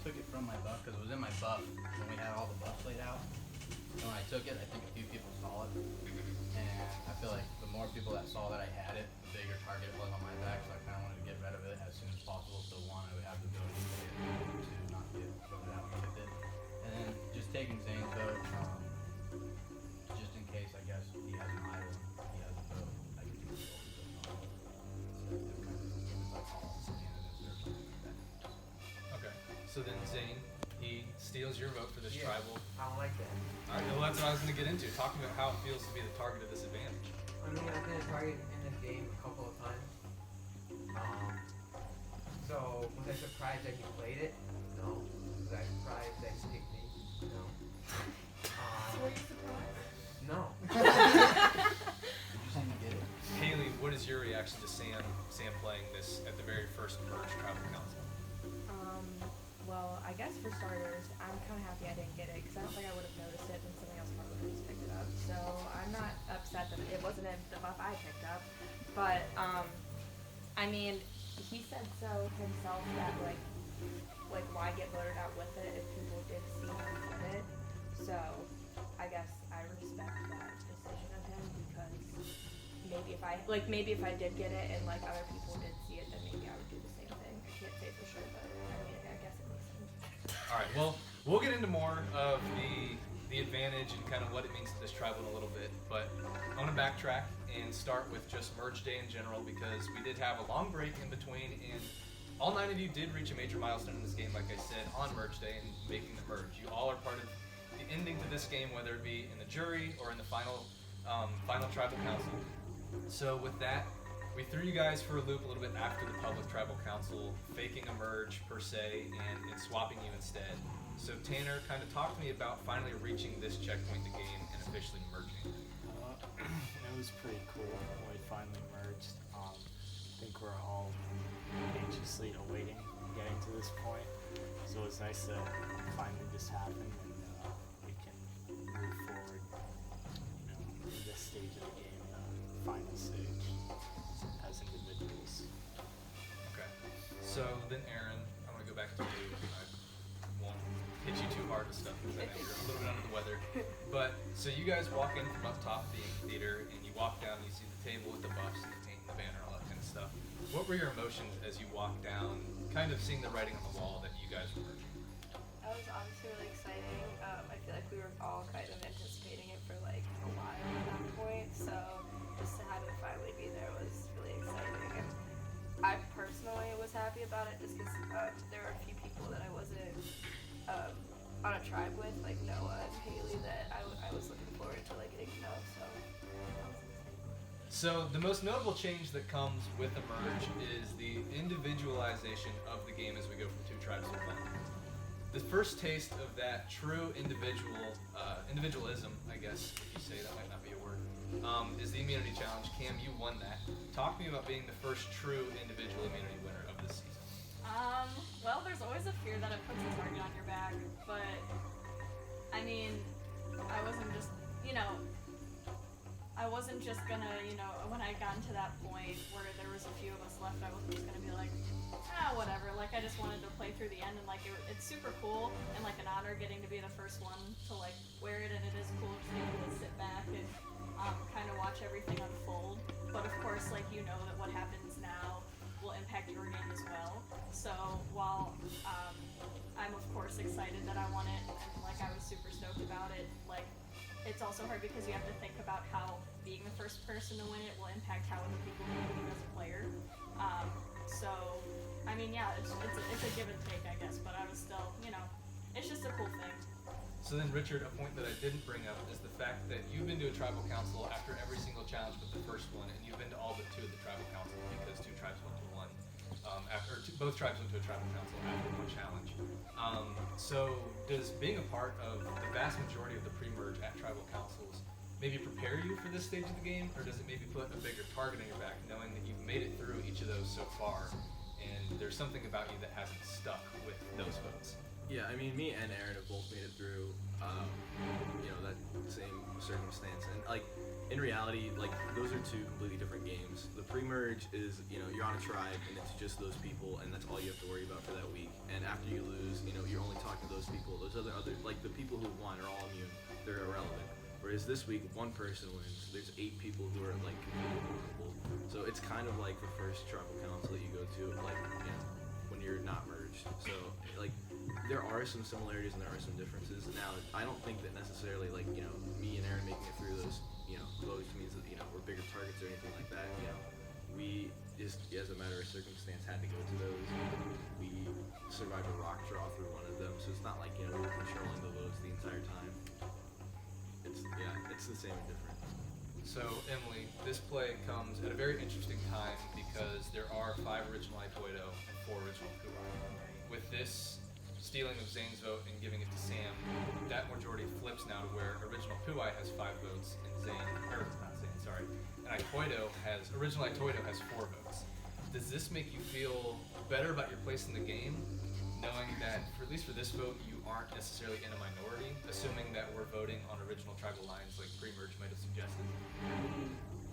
took it from my buff, because it was in my buff when we had all the buffs laid out. And when I took it, I think a few people saw it. and I feel like the more people that saw that I had it, the bigger target it was on my back, so I kind of wanted to get rid of it as soon as possible, so one, I would have the ability to get it, two, not get voted out with it. And then just taking Zane's vote, just in case, I guess, he has an idol, he has a vote, I can do it. Okay. So then Zane, he steals your vote for this tribal. I don't like that. All right, well, that's what I was going to get into. Talking about how it feels to be the target of this advantage. I mean, I've been a target in this game a couple of times. So, was I surprised that he played it? No. Was I surprised that he picked me? No. Were you surprised? No. Haley, what is your reaction to Sam playing this at the very first merge tribal council? Well, I guess for starters, I'm kind of happy I didn't get it because I don't think I would have noticed it and somebody else probably would have just picked it up. So I'm not upset that it wasn't the buff I picked up. But, I mean, he said so himself that, like why get voted out with it if people did see him get it. So I guess I respect that decision of him because maybe if I did get it and, like, other people did see it, then maybe I would do the same thing. I can't say for sure, but I mean, I guess it makes sense. All right, well, we'll get into more of the advantage and kind of what it means to this tribal in a little bit, but I want to backtrack and start with just merge day in general because we did have a long break in between, and all 9 of you did reach a major milestone in this game, like I said, on merge day and making the merge. You all are part of the ending to this game, whether it be in the jury or in the final tribal council. So with that, we threw you guys for a loop a little bit after the public tribal council, faking a merge per se and swapping you instead. So Tanner, kind of talk to me about finally reaching this checkpoint in the game and officially merging. It was pretty cool when we finally merged. I think we're all anxiously awaiting getting to this point. So it's nice that it finally just happened and we can move forward, in this stage of the game, the final stage, as individuals. Okay. So then Aaron, I'm gonna go back to you. I won't hit you too hard with stuff because I know you're a little bit under the weather. But so you guys walk in from up top of the theater and you walk down and you see the table with the buffs and the paint and the banner, all that kind of stuff. What were your emotions as you walked down, kind of seeing the writing on the wall that you guys were merging? That was obviously really exciting. I feel like we were all kind of anticipating it for like a while at that point, so just to have it finally be there was really exciting. And I personally was happy about it just because there were a few people that I wasn't on a tribe with, like Noah and Haley, that I was looking forward to like getting to know. So the most notable change that comes with the merge is the individualization of the game as we go from 2 tribes to 1. The first taste of that true individualism, I guess, if you say that might not be a word, is the immunity challenge. Cam, you won that. Talk to me about being the first true individual immunity winner of this season. Well, there's always a fear that it puts a target on your back, but I mean, I wasn't just gonna, when I got to that point where there was a few of us left, I wasn't just gonna be like, whatever. Like, I just wanted to play through the end, and like, it's super cool and like an honor getting to be the first one to like wear it, and it is cool just being able to sit back and kind of watch everything unfold. But of course, like, that what happens now will impact your game as well. So while I'm of course excited that I won it and like I was super stoked about it, like, it's also hard because you have to think about how being the first person to win it will impact how other people view you as a player. So, I mean, yeah, it's a give and take, I guess, but I was still, it's just a cool thing. So then, Richard, a point that I didn't bring up is the fact that you've been to a tribal council after every single challenge but the first one, and you've been to all but 2 of the tribal councils because 2 tribes went to 1. Both tribes went to a tribal council after 1 challenge. So does being a part of the vast majority of the pre-merge at tribal councils maybe prepare you for this stage of the game, or does it maybe put a bigger target on your back knowing that you've made it through each of those so far and there's something about you that hasn't stuck with those votes? Yeah, I mean, me and Aaron have both made it through, that same circumstance. And, like, in reality, like, those are 2 completely different games. The pre-merge is, you're on a tribe, and it's just those people, and that's all you have to worry about for that week. And after you lose, you're only talking to those people. Those other like, the people who won are all immune. They're irrelevant. Whereas this week, one person wins. There's 8 people who are like completely vulnerable. So it's kind of like the first tribal council that you go to, like, you know, when you're not merged. So like, there are some similarities and there are some differences. Now, I don't think that necessarily, like, you know, me and Aaron making it through those, you know, votes means that, you know, we're bigger targets or anything like that. You know, we just, as a matter of circumstance, had to go to those. We survived a rock draw through one of them, so it's not like, you know, we're controlling the votes the entire time. It's the same and different. So, Emily, this play comes at a very interesting time because there are 5 original Itoido and 4 original Puai. With this stealing of Zane's vote and giving it to Sam, that majority flips now to where original Puai has 5 votes and original Itoido has 4 votes. Does this make you feel better about your place in the game, knowing that, for at least for this vote, you aren't necessarily in a minority, assuming that we're voting on original tribal lines like pre-merge might have suggested?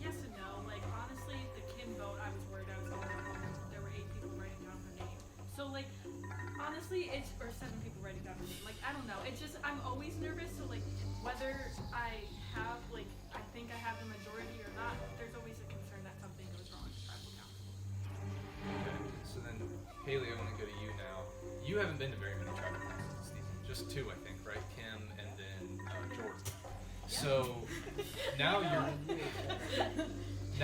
Yes and no. Like, honestly, the Kim vote, I was worried I was going to go home. There were 8 people writing down her name. So, like, honestly, or 7 people writing down her name. Like, I don't know. It's just, I'm always nervous. So, like, whether I have, like, I think I have the majority or not, there's always a concern that something goes wrong with tribal council. Okay, so then, Haley, I want to go to you now. You haven't been to very many tribal councils this season. Just 2, I think, right? Kim and then Jordan. So now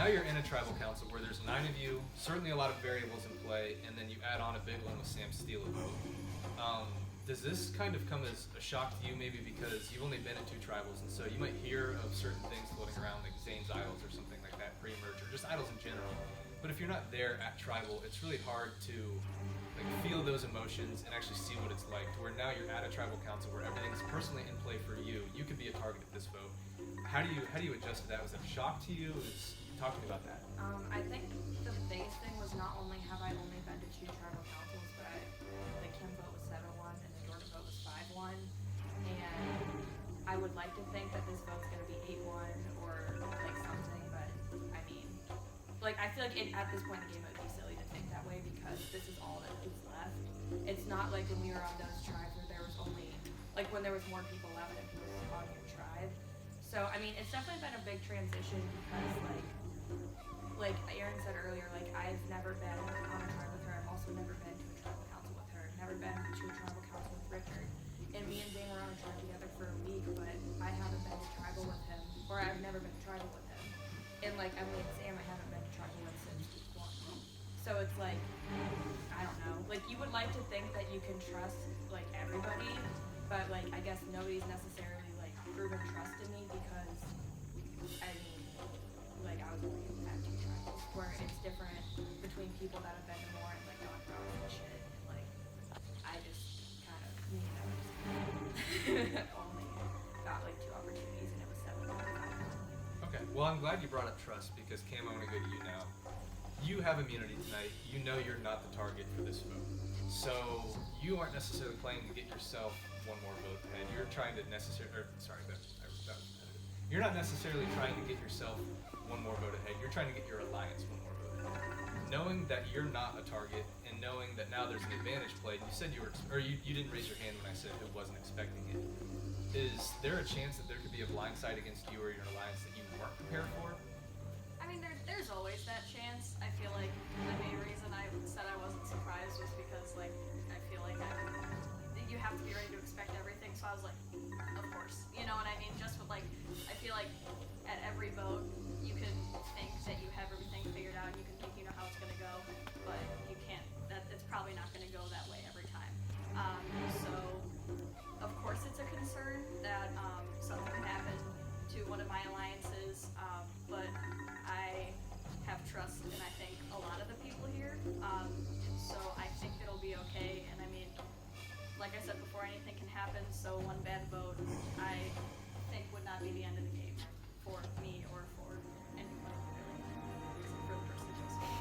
you're in a tribal council where there's 9 of you, certainly a lot of variables in play, and then you add on a big one with Sam Steele a vote. Does this kind of come as a shock to you, maybe because you've only been at 2 tribals, and so you might hear of certain things floating around, like Zane's Idols or something like that, pre-merge, or just idols in general. But if you're not there at tribal, it's really hard to like feel those emotions and actually see what it's like. To where now you're at a tribal council where everything's personally in play for you. You could be a target of this vote. How do you adjust to that? Was that a shock to you? Talk to me about that. I think the biggest thing was not only have I only been to 2 tribal councils, but the Kim vote was 7-1 and the Jordan vote was 5-1. And I would like to think that this vote's going to be 8-1 or like something, but I mean, like, I feel like at this point in the game it would be silly to think that way because this is all that is left. It's not like when we were on those tribes where there was only, like when there was more people left than people on your tribe. So, I mean, it's definitely been a big transition because, like Aaron said earlier, like, I've never been on a tribe with her. I've also never been to a tribal council with her. Never been to a tribal council with Richard. And me and Zane were on a tribe together for a week, but I haven't been to tribal with him, or I've never been to tribal with him. And, like, Emily and Sam, I haven't been to tribal with since week 1. So it's like, I don't know. Like, you would like to think that you can trust, like, everybody, but, like, I guess nobody's necessarily, like, proven trust in me because, I mean, like, I was only at 2 tribals where it's different between people that have been to more and, like, gone around and shit. And, like, I just kind of, only got, like, 2 opportunities and it was 7-1. Okay, well, I'm glad you brought up trust because, Cam, I want to go to you now. You have immunity tonight. You know you're not the target for this vote. So you aren't necessarily playing to get yourself 1 more vote ahead. You're trying to you're not necessarily trying to get yourself 1 more vote ahead. You're trying to get your alliance 1 more vote ahead. Knowing that you're not a target and knowing that now there's an advantage played, you said you didn't raise your hand when I said who wasn't expecting it. Is there a chance that there could be a blindside against you or your alliance that you weren't prepared for? I mean, there's always that chance. I feel like the main reason I said I wasn't surprised was because, like, I feel like you have to be ready to expect everything. So I was like, of course. You know what I mean? Just with, like, I feel like at every vote, you can think that you have everything figured out and you can think you know how it's going to go, but you can't. It's probably not going to go that way every time. So, of course, it's a concern that something could happen to one of my alliances, but I have trust in, I think, a lot of the people here, so I think it'll be okay. And I mean, like I said before, anything can happen, so 1 bad vote, I think, would not be the end of the game for me or for anyone, really, except for the person who chose me.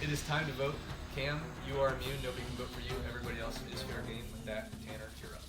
It is time to vote. Cam, you are immune. Nobody can vote for you. Everybody else is fair game. With that, Tanner, you're up.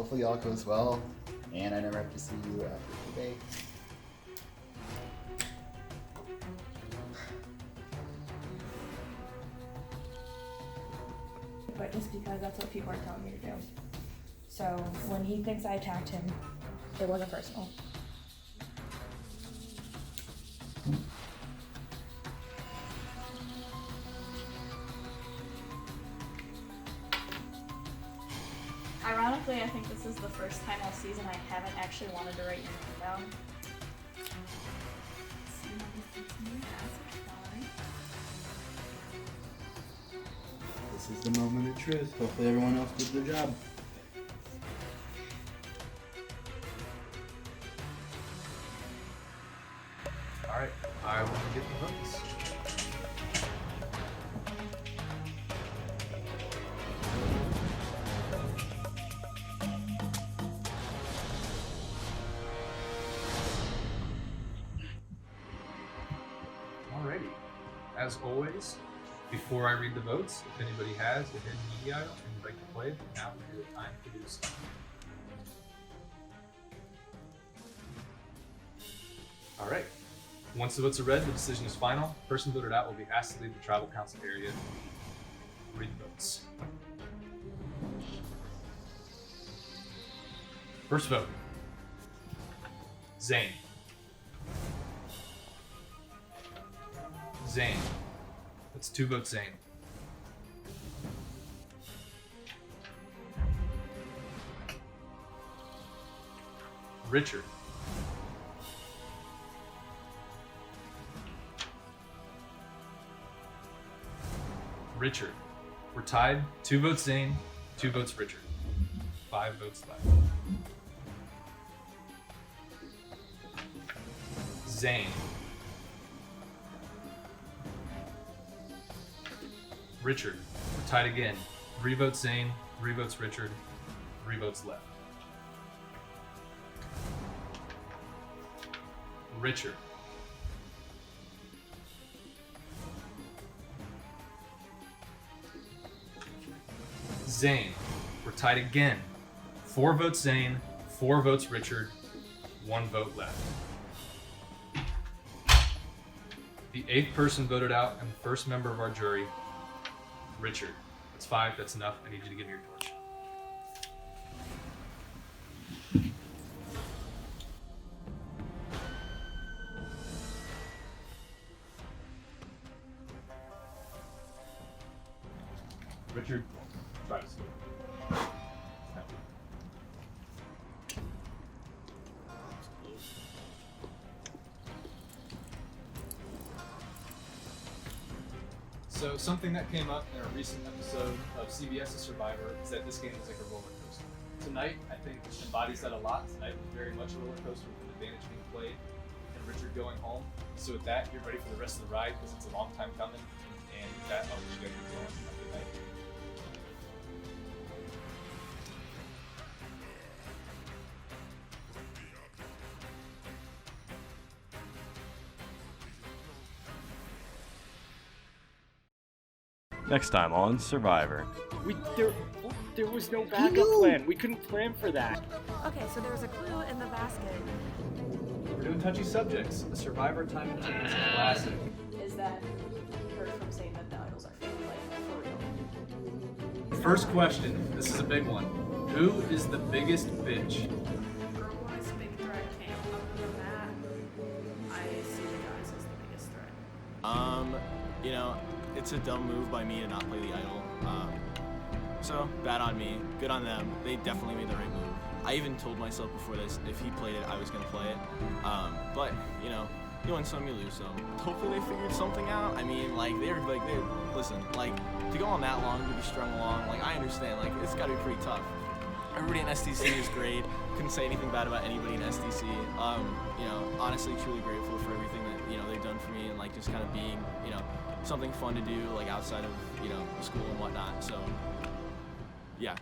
hopefully all goes well, and I never have to see you after today. But just because that's what people are telling me to do. So when he thinks I attacked him, it wasn't personal. Ironically, I think this is the first time all season I haven't actually wanted to write your name down. This is the moment of truth. Hopefully everyone else did their job. Alright, I want to get the votes. Alrighty. As always, before I read the votes, if anybody has a hidden media item and you'd like to play it, now would be the time to do so. Alright. Once the votes are read, the decision is final. The person voted out will be asked to leave the tribal council area. Read the votes. First vote. Zane. Zane. That's 2 votes Zane. Richard. Richard. We're tied. 2 votes Zane, 2 votes Richard. 5 votes left. Zane. Richard. We're tied again. 3 votes Zane, 3 votes Richard, 3 votes left. Richard. Zane. We're tied again. 4 votes Zane, 4 votes Richard, 1 vote left. The 8th person voted out and the first member of our jury, Richard. That's 5, that's enough. I need you to give me your torch. Richard, try to sleep. So something that came up in a recent episode of CBS's Survivor is that this game is like a roller coaster. Tonight, I think, embodies that a lot. Tonight was very much a roller coaster with an advantage being played and Richard going home. So with that, get ready for the rest of the ride because it's a long time coming. And with that, I'll wish you guys a good night. Next time on Survivor. There was no backup plan. We couldn't plan for that. Okay, so there was a clue in the basket. We're doing touchy subjects. A Survivor Time and Chance classic. Is that heard from saying that the idols are fake, like for real? First question. This is a big one. Who is the biggest bitch? You know, it's a dumb move by me to not play the idol. So, bad on me, good on them. They definitely made the right move. I even told myself before this, if he played it, I was gonna play it. But, you know, you win some, you lose some. Hopefully they figured something out. I mean, listen, to go on that long, to be strung along, I understand, it's gotta be pretty tough. Everybody in STC is great. Couldn't say anything bad about anybody in STC. You know, honestly, truly grateful for everything that, you know, they've done for me and, just kind of being, you know, something fun to do, outside of, you know, school and whatnot. So, yeah.